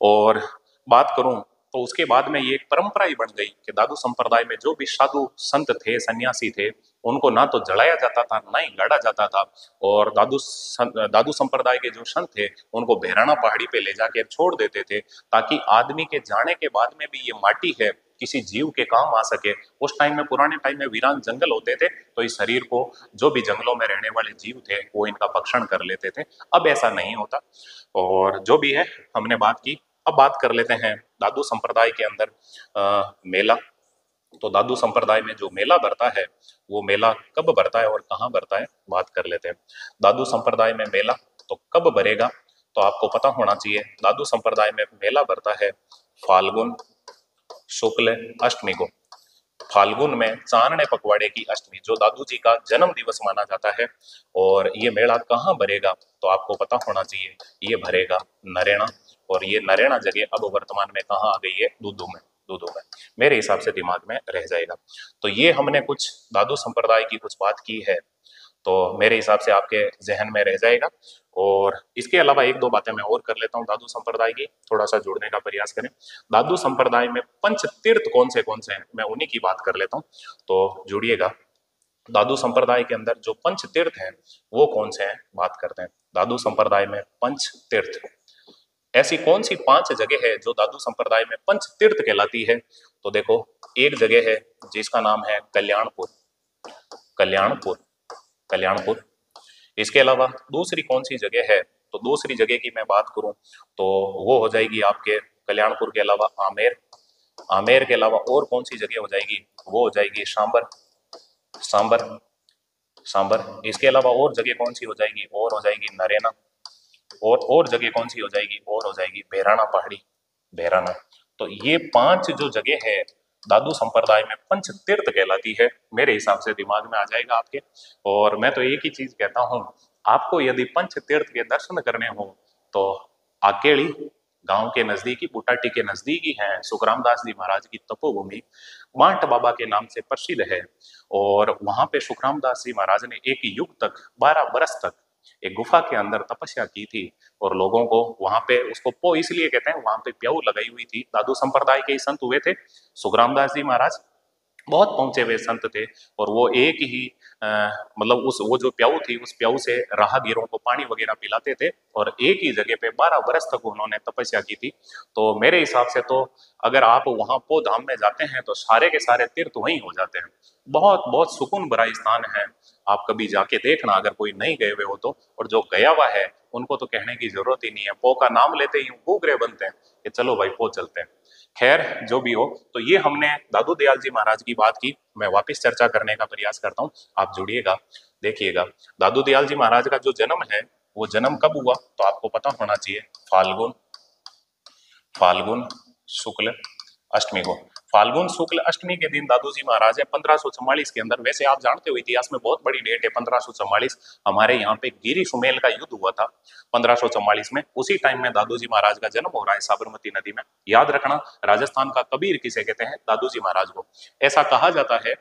और बात करूं तो उसके बाद में ये एक परंपरा ही बन गई कि दादू संप्रदाय में जो भी साधु संत थे सन्यासी थे उनको ना तो जलाया जाता था ना ही गाड़ा जाता था। और दादू संप्रदाय के जो संत थे उनको बेराना पहाड़ी पे ले जाकर छोड़ देते थे ताकि आदमी के जाने के बाद में भी ये माटी है किसी जीव के काम आ सके। उस टाइम में, पुराने टाइम में वीरान जंगल होते थे, तो इस शरीर को जो भी जंगलों में रहने वाले जीव थे वो इनका भक्षण कर लेते थे। अब ऐसा नहीं होता। और जो भी है हमने बात की, अब बात कर लेते हैं दादू संप्रदाय के अंदर मेला। तो दादू संप्रदाय में जो मेला भरता है वो मेला कब भरता है और कहाँ भरता है, बात कर लेते हैं। दादू संप्रदाय में मेला तो कब भरेगा, तो आपको पता होना चाहिए। दादू संप्रदाय में मेला भरता है फाल्गुन शुक्ल अष्टमी को। फाल्गुन में चांदने पखवाड़े की अष्टमी, जो दादू जी का जन्म दिवस माना जाता है। और ये मेला कहाँ भरेगा, तो आपको पता होना चाहिए, ये भरेगा नरेना। और ये नरेना जगह अब वर्तमान में कहाँ आ गई है, दूदू में। दूदू में मेरे हिसाब से दिमाग में रह जाएगा। तो ये हमने कुछ दादू संप्रदाय की कुछ बात की है, तो मेरे हिसाब से आपके जहन में रह जाएगा। और इसके अलावा एक दो बातें मैं और कर लेता हूँ दादू संप्रदाय की, थोड़ा सा जुड़ने का प्रयास करें। दादू संप्रदाय में पंच तीर्थ कौन से हैं, मैं उन्हीं की बात कर लेता हूँ, तो जुड़िएगा। दादू संप्रदाय के अंदर जो पंच तीर्थ हैं वो कौन से हैं, बात करते हैं। दादू संप्रदाय में पंच तीर्थ, ऐसी कौन सी 5 जगह है जो दादू संप्रदाय में पंच तीर्थ कहलाती है, तो देखो, एक जगह है जिसका नाम है कल्याणपुर। कल्याणपुर, कल्याणपुर। इसके अलावा दूसरी कौन सी जगह है, तो दूसरी जगह की मैं बात करूं तो वो हो जाएगी आपके कल्याणपुर के अलावा आमेर। आमेर के अलावा और कौन सी जगह हो जाएगी, वो हो जाएगी सांबर। सांबर, सांबर। इसके अलावा और जगह कौन सी हो जाएगी, और हो जाएगी नरेना। और जगह कौन सी हो जाएगी, और हो जाएगी बेराना पहाड़ी, बेराना। तो ये 5 जो जगह है दादू संप्रदाय में पंच तीर्थ कहलाती है, मेरे हिसाब से दिमाग में आ जाएगा आपके। और मैं तो एक ही चीज कहता हूं, आपको यदि पंच तीर्थ के दर्शन करने हो तो आकेड़ी गांव के नजदीकी, बुटाटी के नजदीकी है सुखराम दास जी महाराज की तपोभूमि, मांट बाबा के नाम से प्रसिद्ध है। और वहां पे सुखराम दास जी महाराज ने एक युग तक, 12 वर्ष तक एक गुफा के अंदर तपस्या की थी। और लोगों को वहां पे, उसको पो इसलिए कहते हैं, वहां पे प्याऊ लगाई हुई थी। दादू संप्रदाय के ही संत हुए थे सुखरामदास जी महाराज, बहुत पहुंचे हुए संत थे। और वो एक ही मतलब उस, वो जो प्याऊ थी, उस प्याऊ से राहगीरों को पानी वगैरह पिलाते थे। और एक ही जगह पे 12 वर्ष तक उन्होंने तपस्या की थी। तो मेरे हिसाब से तो अगर आप वहां पो धाम में जाते हैं तो सारे के सारे तीर्थ वहीं हो जाते हैं। बहुत बहुत सुकून भरा स्थान है, आप कभी जाके देखना अगर कोई नहीं गए हुए हो तो। और जो गया हुआ है उनको तो कहने की जरूरत ही नहीं है, पो का नाम लेते ही घूघरे बनते हैं कि चलो भाई पो चलते हैं। खैर जो भी हो, तो ये हमने दादू दयाल जी महाराज की बात की। मैं वापस चर्चा करने का प्रयास करता हूँ, आप जुड़िएगा, देखिएगा। दादू दयाल जी महाराज का जो जन्म है वो जन्म कब हुआ, तो आपको पता होना चाहिए फाल्गुन, फाल्गुन शुक्ल अष्टमी को। फाल्गुन शुक्ल अष्टमी के दिन दादू जी महाराज है 1544 के अंदर। वैसे आप जानते हो इतिहास में बहुत बड़ी डेट है 1544, हमारे यहाँ पे गिरी सुमेल का युद्ध हुआ था 1544 में। उसी टाइम में दादू जी महाराज का जन्म हो रहा है साबरमती नदी में। याद रखना, राजस्थान का कबीर किसे कहते हैं, दादू जी महाराज को। ऐसा कहा जाता है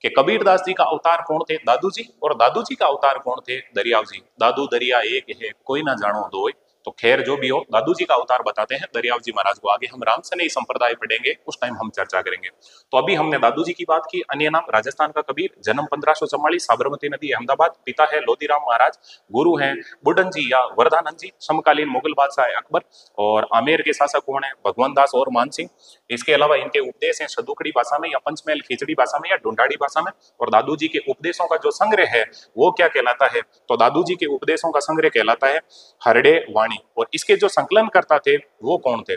कि कबीरदास जी का अवतार कौन थे, दादू जी। और दादू जी का अवतार कौन थे, दरियाव जी। दादू दरिया एक है, कोई ना जानो दोय। तो खैर जो भी हो, दादू जी का अवतार बताते हैं दरियाव जी महाराज को। आगे हम रामसनेही संप्रदाय पढ़ेंगे, उस टाइम हम चर्चा करेंगे। तो अभी हमने दादू जी की बात की। अन्य नाम राजस्थान का कबीर, जन्म 1544, साबरमती नदी अहमदाबाद। पिता है लोधीराम महाराज, गुरु हैं बुडन जी या वरदानंद जी, समकालीन मुगल बादशाह अकबर। और आमेर के शासक कौन है, भगवान दास और मान सिंह। इसके अलावा इनके उपदेश हैं सदुखड़ी भाषा में या पंचमहल खिचड़ी भाषा में या ढूंढाड़ी भाषा में। और दादू जी के उपदेशों का जो संग्रह है वो क्या कहलाता है, तो दादू जी के उपदेशों का संग्रह कहलाता है हरड़े वाणी। और इसके जो संकलन करता थे वो कौन थे,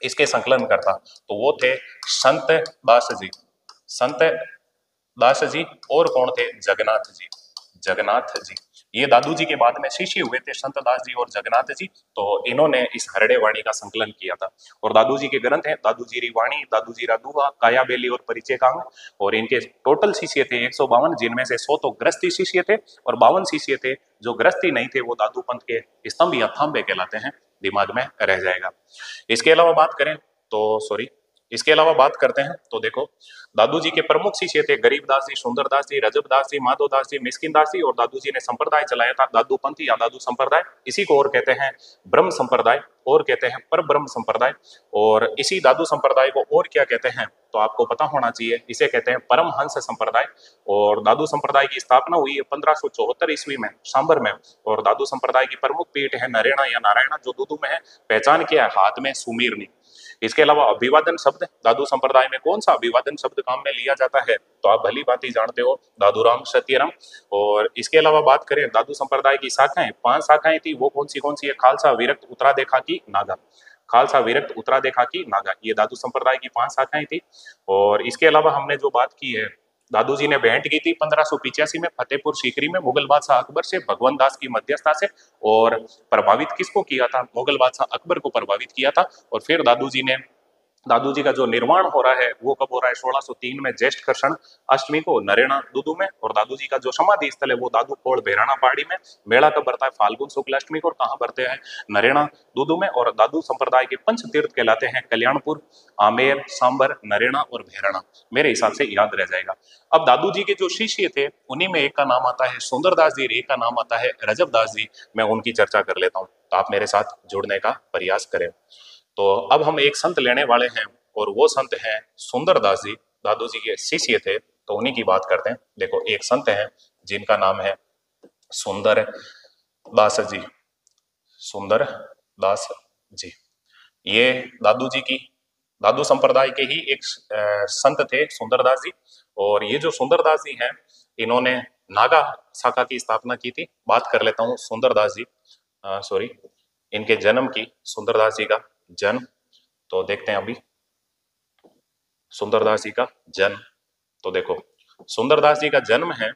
इसके संकलन करता तो वो थे संत दास जी, संत दास जी। और कौन थे, जगन्नाथ जी, जगन्नाथ जी। ये दादू जी के बाद में शिष्य हुए थे संत दास जी और जगन्नाथ जी। तो इन्होंने इस हरड़े वाणी का संकलन किया था। और दादू जी के ग्रंथ हैं दादू जी री वाणी, दादू जी रा दुहा, काया बेली और परिचय कांग। और इनके टोटल शिष्य थे 152, जिनमें से 100 तो गृहस्थी शिष्य थे और 52 शिष्य थे जो गृहस्थी नहीं थे, वो दादू पंथ के स्तंभ या थांबे कहलाते हैं, दिमाग में रह जाएगा। इसके अलावा बात करें तो इसके अलावा बात करते हैं तो देखो, दादू जी के प्रमुख शिष्य थे गरीबदास जी, सुंदरदास जी, रजबदास जी, माधोदास जी, मिस्किनदास जी। और दादू जी ने संप्रदाय चलाया था दादू पंथ या दादू संप्रदाय। इसी को और कहते हैं ब्रह्म संप्रदाय, और कहते हैं पर ब्रह्म संप्रदाय। और इसी दादू संप्रदाय को और क्या कहते हैं, तो आपको पता होना चाहिए, इसे कहते हैं परमहंस संप्रदाय। और दादू संप्रदाय की स्थापना हुई है 1574 ईस्वी में सांबर में। और दादू संप्रदाय की प्रमुख पीठ है नरेना या नारायणा, जो दूदू में है। पहचान क्या है, हाथ में सुमीरनी। इसके अलावा अभिवादन शब्द दादू संप्रदाय में कौन सा अभिवादन शब्द काम में लिया जाता है, तो आप भली भांति जानते हो, दादूराम सत्यराम। और इसके अलावा बात करें दादू संप्रदाय की शाखाएं, 5 शाखाएं थी, वो कौन सी है? खालसा, विरक्त, उत्तरादेखा की, नागा। खालसा, विरक्त, उत्तरादेखा की, नागा, ये दादू संप्रदाय की 5 शाखाएं थी। और इसके अलावा हमने जो बात की है, दादू जी ने भेंट की थी 1585 में फतेहपुर सीकरी में मुगल बादशाह अकबर से, भगवंत दास की मध्यस्थता से। और प्रभावित किसको किया था? मुगल बादशाह अकबर को प्रभावित किया था। और फिर दादू जी का जो निर्माण हो रहा है वो कब हो रहा है? 1603 में ज्येष्ठ कृष्ण अष्टमी को नरेणा दूदू में। और दादू जी का जो समाधि स्थल है वो दादू खोड़ बेराना पहाड़ी में। मेला कब भरता है? फाल्गुन शुक्ल अष्टमी को। और कहाँ भरते हैं? नरेणा दूदू में। और दादू संप्रदाय के पंच तीर्थ कहलाते हैं कल्याणपुर, आमेर, सांबर, नरेणा और भैराना। मेरे हिसाब से याद रह जाएगा। अब दादू जी के जो शिष्य थे उन्हीं में एक का नाम आता है सुंदरदास जी, एक का नाम आता है रजबदास जी। मैं उनकी चर्चा कर लेता हूँ, तो आप मेरे साथ जुड़ने का प्रयास करें। तो अब हम एक संत लेने वाले हैं और वो संत हैं सुंदरदास जी, दादू जी के शिष्य थे, तो उन्हीं की बात करते हैं। देखो, एक संत हैं जिनका नाम है सुंदर दास जी, सुंदर दास जी। ये दादू संप्रदाय के ही एक संत थे सुंदरदास जी। और ये जो सुंदरदास जी हैं, इन्होंने नागा शाखा की स्थापना की थी। बात कर लेता हूँ सुंदरदास जी, सॉरी, इनके जन्म की, सुंदरदास जी का जन्म तो देखते हैं अभी। सुंदरदास जी का जन्म, तो देखो सुंदरदास जी का जन्म है,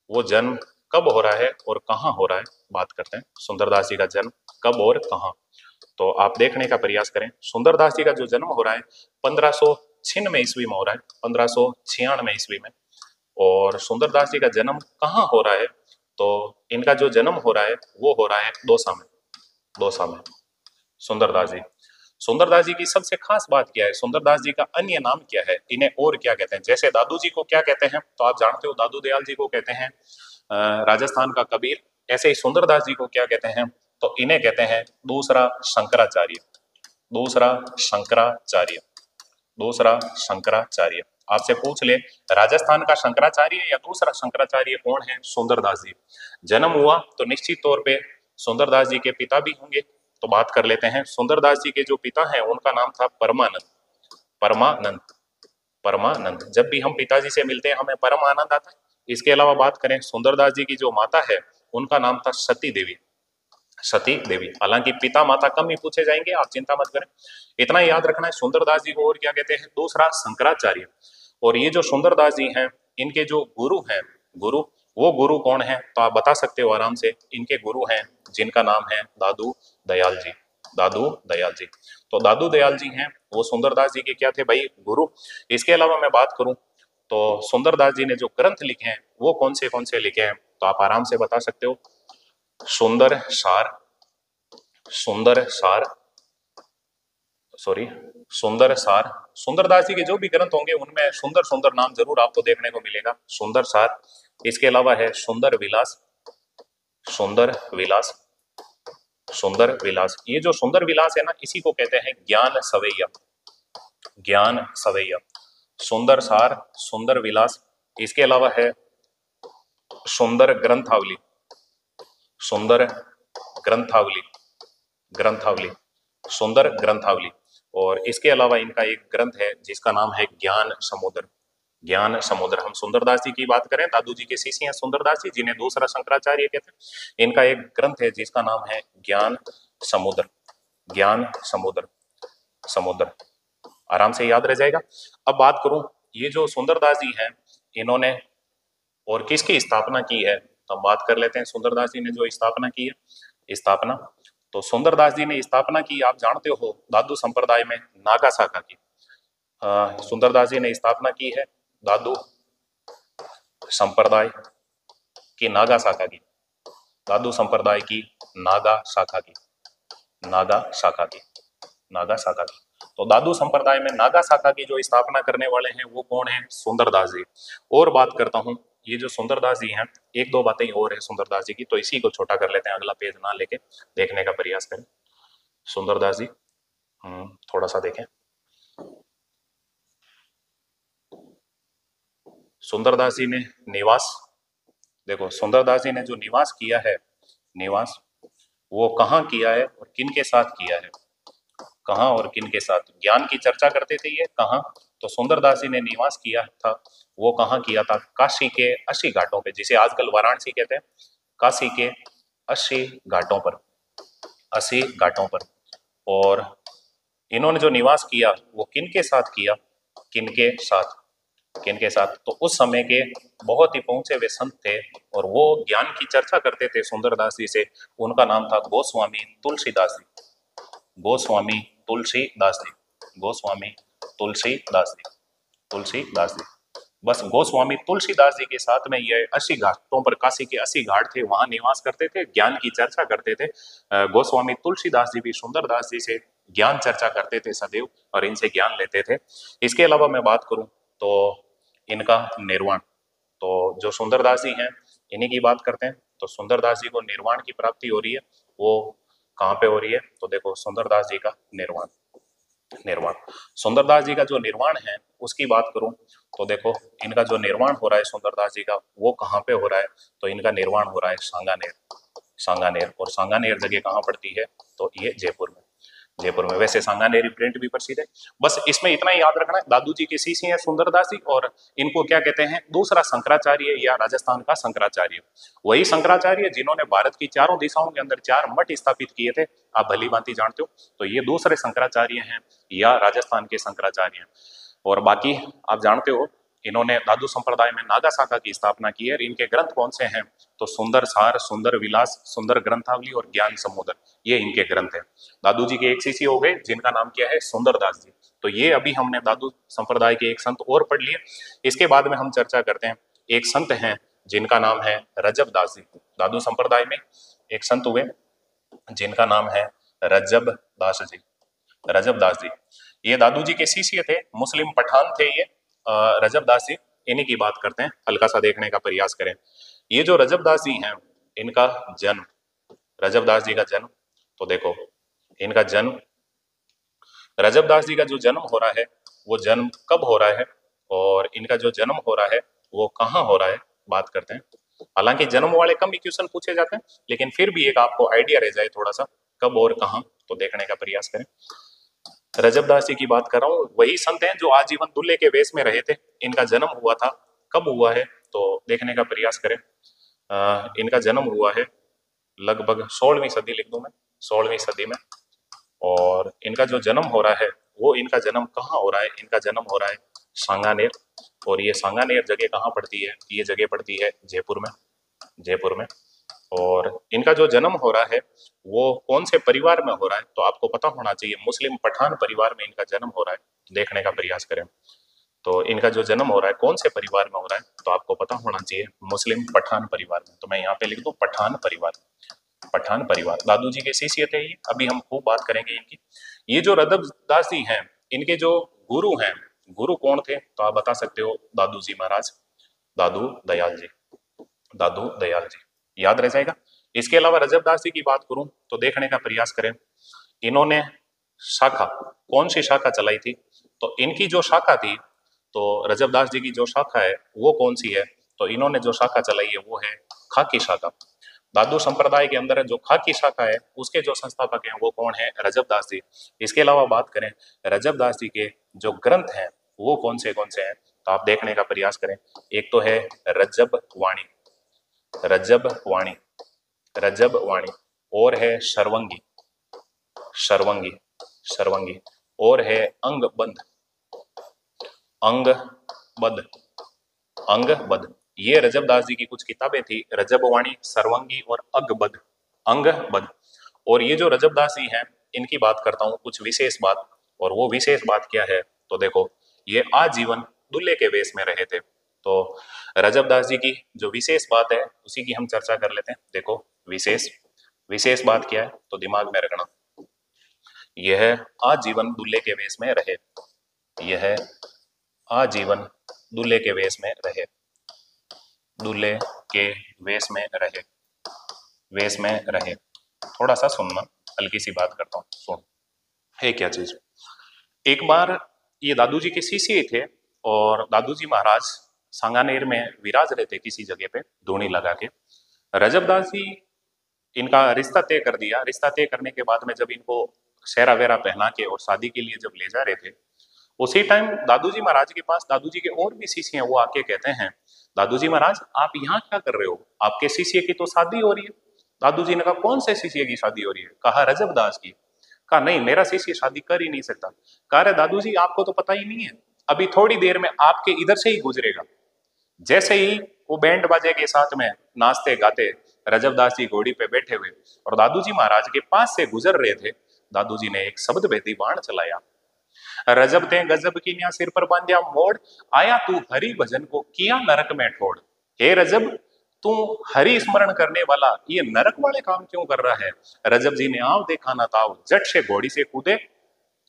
वो जन्म कब हो रहा है और कहाँ हो रहा है, बात करते हैं। सुंदरदास जी का जन्म कब और कहाँ, तो आप देखने का प्रयास करें। सुंदरदास जी का जो जन्म हो रहा है 1596 ईस्वी में हो रहा है, 1596 ईस्वी में। और सुंदरदास जी का जन्म कहाँ हो रहा है, तो इनका जो जन्म हो रहा है वो हो रहा है दौसा में। दौसा में सुंदरदास जी की सबसे खास बात क्या है? सुंदरदास जी का अन्य नाम क्या है? इन्हें और क्या कहते हैं? जैसे दादू जी को क्या कहते हैं, तो आप जानते हो दादू दयाल जी को कहते हैं राजस्थान का कबीर। ऐसे ही सुंदरदास जी को क्या कहते हैं, तो इन्हें कहते हैं दूसरा शंकराचार्य। दूसरा शंकराचार्य, दूसरा शंकराचार्य। आपसे पूछ ले राजस्थान का शंकराचार्य या दूसरा शंकराचार्य कौन है? सुंदरदास जी। जन्म हुआ तो निश्चित तौर पे सुंदरदास जी के पिता भी होंगे, तो बात कर लेते हैं। सुंदरदास जी के जो पिता हैं उनका नाम था परमानंद। परमानंद, परमानंद। जब भी हम पिताजी से मिलते हैं हमें परम आनंद आता है। इसके अलावा बात करें सुंदरदास जी की जो माता है उनका नाम था सती देवी। सती देवी। हालांकि पिता माता कम ही पूछे जाएंगे, आप चिंता मत करें, इतना ही याद रखना है। सुंदरदास जी को और क्या कहते हैं? दूसरा शंकराचार्य। और ये जो सुंदरदास जी हैं इनके जो गुरु हैं, वो गुरु कौन है, तो आप बता सकते हो आराम से। इनके गुरु हैं जिनका नाम है दादू दयाल जी। दादू दयाल जी। तो दादू दयाल जी हैं वो सुंदरदास जी के क्या थे भाई? गुरु। इसके अलावा मैं बात करूं तो सुंदरदास जी ने जो ग्रंथ लिखे हैं वो कौन से लिखे हैं, तो आप आराम से बता सकते हो। सुंदर सार, सुंदर सार, सॉरी, सुंदर सार। सुंदरदास जी के जो भी ग्रंथ होंगे उनमें सुंदर सुंदर नाम जरूर आपको देखने को मिलेगा। सुंदर सार। इसके अलावा है सुंदर विलास, सुंदर विलास, सुंदर विलास। ये जो सुंदर विलास है ना, इसी को कहते हैं ज्ञान सवैया। ज्ञान सवैया। सुंदर सार, सुंदर विलास। इसके अलावा है सुंदर ग्रंथावली, सुंदर ग्रंथावली, ग्रंथावली, सुंदर ग्रंथावली। और इसके अलावा इनका एक ग्रंथ है जिसका नाम है ज्ञान समुद्र। ज्ञान समुद्र। हम सुंदरदास जी की बात करें, दादू जी के शिष्य हैं सुंदरदास जी, जिन्हें दूसरा शंकराचार्य कहते हैं। इनका एक ग्रंथ है जिसका नाम है ज्ञान समुद्र। ज्ञान समुद्र, समुद्र। आराम से याद रह जाएगा। अब बात करूं, ये जो सुंदरदास जी हैं इन्होंने और किसकी स्थापना की है, तो हम बात कर लेते हैं। सुंदरदास जी ने जो स्थापना की है, स्थापना, तो सुंदरदास जी ने स्थापना की, आप जानते हो, दादू संप्रदाय में नागा शाखा की। सुंदरदास जी ने स्थापना की है दादू संप्रदाय की नागा शाखा की। दादू संप्रदाय की नागा शाखा की, नागा शाखा की, नागा शाखा की। तो दादू संप्रदाय में नागा शाखा की जो स्थापना करने वाले हैं वो कौन है? सुंदरदास जी। और बात करता हूं, ये जो सुंदरदास जी हैं, एक दो बातें और है सुंदरदास जी की, तो इसी को छोटा कर लेते हैं, अगला पेज ना लेके देखने का प्रयास करें। सुंदरदास जी थोड़ा सा देखें। सुंदरदास जी ने निवास, देखो सुंदरदास जी ने जो निवास किया है, निवास वो कहाँ किया है और किन के साथ किया है, कहाँ और किन के साथ ज्ञान की चर्चा करते थे ये कहाँ? तो सुंदरदास जी ने निवास किया था, वो कहाँ किया था? काशी के 80 घाटों पे, जिसे आजकल वाराणसी कहते हैं, काशी के 80 घाटों पर, 80 घाटों पर। और इन्होंने जो निवास किया वो किन के साथ किया? किन के साथ? किन के साथ? तो उस समय के बहुत ही पहुंचे हुए संत थे और वो ज्ञान की चर्चा करते थे सुंदरदास जी से। उनका नाम था गोस्वामी तुलसीदास जी। गोस्वामी तुलसीदास जी, गोस्वामी तुलसीदास जी, तुलसीदास जी। बस गोस्वामी तुलसीदास जी के साथ में ये 80 घाटों पर, काशी के 80 घाट थे, वहां निवास करते थे, ज्ञान की चर्चा करते थे। गोस्वामी तुलसीदास जी भी सुंदरदास जी से ज्ञान चर्चा करते थे सदैव और इनसे ज्ञान लेते थे। इसके अलावा मैं बात करूं तो इनका निर्वाण, तो जो सुंदरदास जी हैं इन्हीं की बात करते हैं। तो सुंदरदास जी को निर्वाण की प्राप्ति हो रही है, वो कहाँ पे हो रही है? तो देखो सुंदरदास जी का निर्वाण, निर्वाण, सुंदरदास जी का जो निर्वाण है उसकी बात करूं तो देखो इनका जो निर्वाण हो रहा है सुंदरदास जी का, वो कहाँ पे हो रहा है? तो इनका निर्वाण हो रहा है सांगानेर, सांगानेर। और सांगानेर जगह कहाँ पड़ती है? तो ये जयपुर में, जयपुर में। वैसे सांगानेरी प्रिंट भी प्रसिद्ध है। बस इसमें इतना ही याद रखना है, दादू जी के शिष्य हैं सुंदरदास जी, और इनको क्या कहते हैं? दूसरा शंकराचार्य या राजस्थान का शंकराचार्य, वही शंकराचार्य जिन्होंने भारत की चारों दिशाओं के अंदर 4 मठ स्थापित किए थे, आप भली भांति जानते हो। तो ये दूसरे शंकराचार्य हैं या राजस्थान के शंकराचार्य हैं। और बाकी आप जानते हो इन्होंने दादू संप्रदाय में नागा शाखा की स्थापना की है। इनके ग्रंथ कौन से हैं? तो सुंदर सार, सुंदर विलास, सुंदर ग्रंथावली और ज्ञान समुद्र, ये इनके ग्रंथ हैं। दादू जी के एक शिष्य हो गए जिनका नाम क्या है? सुंदरदास जी। तो ये अभी हमने दादू संप्रदाय के एक संत और पढ़ लिए। इसके बाद में हम चर्चा करते हैं, एक संत हैं जिनका नाम है रजब दास जी। दादू संप्रदाय में एक संत हुए जिनका नाम है रजब दास जी, रजब दास जी। ये दादू जी के शिष्य थे, मुस्लिम पठान थे ये रजब दास जी। इन्हीं की बात करते हैं, हल्का सा देखने का प्रयास करें। ये जो रजब दास जी हैं, इनका जन्म, रजब दास जी का जन्म, तो देखो इनका जन्म, रजब दास जी का जो जन्म हो रहा है वो जन्म कब हो रहा है और इनका जो जन्म हो रहा है वो कहाँ हो रहा है, बात करते हैं। हालांकि जन्म वाले कम ही क्वेश्चन पूछे जाते हैं, लेकिन फिर भी एक आपको आइडिया रह जाए थोड़ा सा कब और कहाँ, तो देखने का प्रयास करें। रजब दास जी की बात कर रहा हूँ, वही संत हैं जो आजीवन दूल्हे के वेश में रहे थे। इनका जन्म हुआ था, कब हुआ है तो देखने का प्रयास करें। इनका जन्म हुआ है लगभग 16वीं सदी, लिख दूं मैं, 16वीं सदी में। और इनका जो जन्म हो रहा है वो, इनका जन्म कहाँ हो रहा है? इनका जन्म हो रहा है सांगानेर। और ये सांगानेर जगह कहाँ पड़ती है? ये जगह पड़ती है जयपुर में, जयपुर में। और इनका जो जन्म हो रहा है वो कौन से परिवार में हो रहा है? तो आपको पता होना चाहिए, मुस्लिम पठान परिवार में इनका जन्म हो रहा है। देखने का प्रयास करें तो इनका जो जन्म हो रहा है कौन से परिवार में हो रहा है? तो आपको पता होना चाहिए मुस्लिम पठान परिवार में। तो मैं यहाँ पे लिख दूं पठान परिवार, पठान परिवार। दादू जी के शिष्य थे ये, अभी हम खूब बात करेंगे इनकी। ये जो रजब दास जी हैं, इनके जो गुरु हैं, गुरु कौन थे? तो आप बता सकते हो दादू जी महाराज, दादू दयाल जी, दादू दयाल जी, याद रह जाएगा। इसके अलावा रजब दास जी की बात करूं तो देखने का प्रयास करें, इन्होंने शाखा, कौन सी शाखा चलाई थी? तो इनकी जो शाखा थी, तो रजब दास जी की जो शाखा है वो कौन सी है? तो इन्होंने जो शाखा चलाई है वो है खाकी शाखा। दादू संप्रदाय के अंदर जो खाकी शाखा है उसके जो संस्थापक हैं वो कौन है? रजब दास जी। इसके अलावा बात करें रजब दास जी के जो ग्रंथ हैं वो कौन से हैं? तो आप देखने का प्रयास करें। एक तो है रजब वाणी, रजब वाणी, रजब वाणी, और है शर्वंगी, शर्वंगी, शर्वंगी, और है अंगबंध, अंगबद्ध, अंगबद्ध। ये रजब दास जी की कुछ किताबें थी, रजब वाणी, सर्वंगी और अंगबद्ध, अंगबद्ध। और ये जो रजब दास जी हैं इनकी बात करता हूँ कुछ विशेष बात, और वो विशेष बात क्या है? तो देखो ये आजीवन दूल्हे के वेश में रहे थे। तो रजब दास जी की जो विशेष बात है उसी की हम चर्चा कर लेते हैं। देखो विशेष, विशेष बात क्या है तो दिमाग में रखना, यह आजीवन दूल्हे के वेश में रहे, यह आजीवन दूल्हे के वेश में रहे, दूल्हे के वेश में रहे, वेश में रहे। थोड़ा सा सुनना, हल्की सी बात करता हूँ, सुन। है क्या चीज? एक बार ये दादू जी के शिष्य ही थे और दादू जी महाराज सांगानेर में विराज रहे थे किसी जगह पे धूनी लगा के। रजब दास जी, इनका रिश्ता तय कर दिया। रिश्ता तय करने के बाद में जब इनको सेहरा वेरा पहना के और शादी के लिए जब ले जा रहे थे, उसी टाइम दादू जी महाराज के पास दादू जी के और भी शिष्य हैं, वो आके कहते हैं, दादू जी महाराज आप यहाँ क्या कर रहे हो, आपके शिष्य की तो शादी हो रही है। दादू जी ने कहा कौन से शिष्य की शादी हो रही है? कहा रजब दास की। कहा नहीं, मेरा शिष्य शादी कर ही नहीं सकता। कहा अरे दादू जी आपको तो पता ही नहीं है, अभी थोड़ी देर में आपके इधर से ही गुजरेगा। जैसे ही वो बैंड बाजे के साथ में नाचते गाते रजब दास जी घोड़ी पे बैठे हुए और दादू जी महाराज के पास से गुजर रहे थे, दादू जी ने एक शब्द भेदी बाण चलाया, रजब ते गजब की न्या सिर पर बांध्या मोड़, आया तू हरि भजन को किया नरक में ठोड़। हे रजब, तू हरि स्मरण करने वाला ये नरक वाले काम क्यों कर रहा है? रजब जी ने आव देखा ना ताव, जट से घोड़ी से कूदे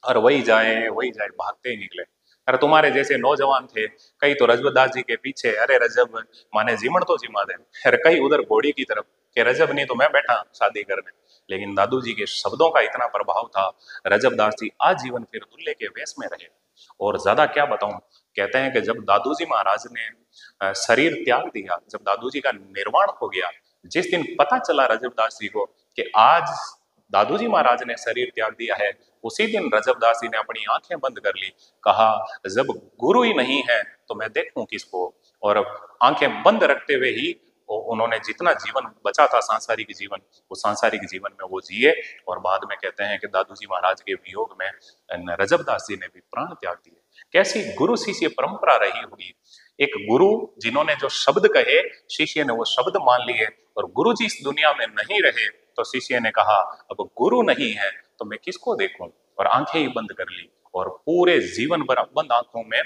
और वही जाए भागते ही निकले। अरे तुम्हारे जैसे नौजवान थे, कई तो रजबदास जी के पीछे, अरे रजब माने जिमण तो जिमा दे, अरे कई उधर घोड़ी की तरफ कि रजब नहीं तो मैं बैठा शादी करने। लेकिन दादू जी के शब्दों का इतना प्रभाव था, रजबदास जी आजीवन फिर दुल्हे के वेश में रहे। और ज्यादा क्या बताऊं, कहते हैं कि जब दादू जी महाराज ने शरीर त्याग दिया, जब दादू जी का निर्वाण हो गया, जिस दिन पता चला रजबदास जी को कि आज दादू जी महाराज ने शरीर त्याग दिया है, उसी दिन रजबदास जी ने अपनी आंखें बंद कर ली। कहा जब गुरु ही नहीं है तो मैं देखूं किसको। और आंखें बंद रखते हुए ही उन्होंने जितना जीवन बचा था सांसारिक जीवन, वो सांसारिक जीवन में वो जिए। और बाद में कहते हैं कि दादू जी महाराज के वियोग में रजबदास जी ने भी प्राण त्याग दिए। कैसी गुरु शिष्य परंपरा रही होगी। एक गुरु जिन्होंने जो शब्द कहे, शिष्य ने वो शब्द मान लिए, और गुरु जी इस दुनिया में नहीं रहे तो शिष्य ने कहा अब गुरु नहीं है तो मैं किसको देखूं, और आंखें ही बंद कर ली। और पूरे जीवन भर बंद आंखों में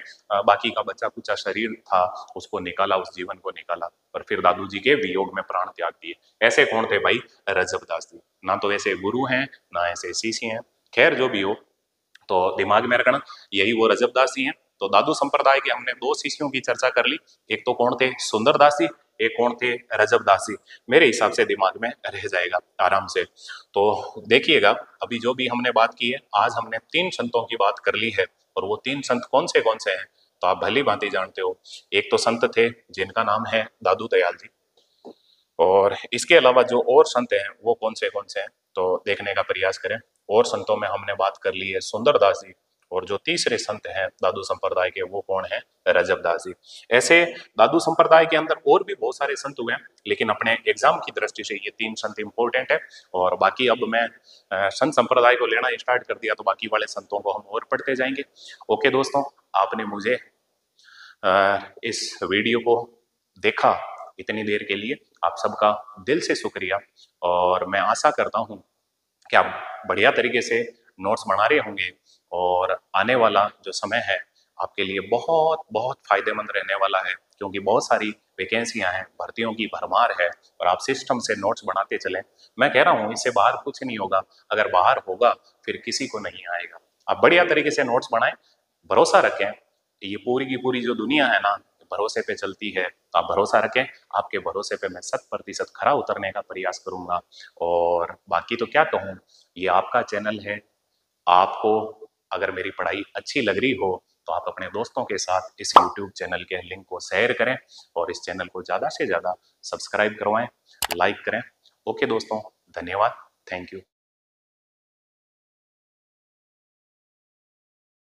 बाकी का बचा कुचा शरीर था उसको निकाला, उस जीवन को निकाला, और फिर दादू जी के वियोग में प्राण त्याग दिए। ऐसे कौन थे भाई? रजबदास जी। ना तो ऐसे गुरु हैं ना ऐसे शिष्य हैं। खैर जो भी हो, तो दिमाग में रखना यही वो रजबदास जी हैं। तो दादू संप्रदाय के हमने दो शिष्यों की चर्चा कर ली, एक तो कौन थे? सुंदरदास जी, एक कौन थे? रजबदास जी। मेरे हिसाब से दिमाग में रह जाएगा आराम से। तो देखिएगा, अभी जो भी हमने बात की है, आज हमने 3 संतों की बात कर ली है, और वो 3 संत कौन से हैं तो आप भली भांति जानते हो। एक तो संत थे जिनका नाम है दादू दयाल जी, और इसके अलावा जो और संत हैं वो कौन से हैं तो देखने का प्रयास करें। और संतों में हमने बात कर ली है सुंदरदास जी, और जो तीसरे संत हैं दादू संप्रदाय के वो कौन है? रजबदास जी। ऐसे दादू संप्रदाय के अंदर और भी बहुत सारे संत हुए हैं, लेकिन अपने एग्जाम की दृष्टि से ये 3 संत इंपॉर्टेंट है। और बाकी अब मैं संत संप्रदाय को लेना स्टार्ट कर दिया तो बाकी वाले संतों को हम और पढ़ते जाएंगे। ओके दोस्तों, आपने मुझे इस वीडियो को देखा इतनी देर के लिए, आप सबका दिल से शुक्रिया। और मैं आशा करता हूँ कि आप बढ़िया तरीके से नोट्स बना रहे होंगे, और आने वाला जो समय है आपके लिए बहुत बहुत फायदेमंद रहने वाला है, क्योंकि बहुत सारी वैकेंसियां हैं, भर्तियों की भरमार है, और आप सिस्टम से नोट्स बनाते चलें। मैं कह रहा हूँ इससे बाहर कुछ नहीं होगा, अगर बाहर होगा फिर किसी को नहीं आएगा। आप बढ़िया तरीके से नोट्स बनाएं, भरोसा रखें। ये पूरी की पूरी जो दुनिया है ना, भरोसे पे चलती है, तो आप भरोसा रखें। आपके भरोसे पे मैं 100% खरा उतरने का प्रयास करूंगा। और बाकी तो क्या कहूँ, ये आपका चैनल है। आपको अगर मेरी पढ़ाई अच्छी लग रही हो तो आप अपने दोस्तों के साथ इस YouTube चैनल के लिंक को शेयर करें, और इस चैनल को ज़्यादा से ज़्यादा सब्सक्राइब करवाएं, लाइक करें। ओके दोस्तों, धन्यवाद, थैंक यू।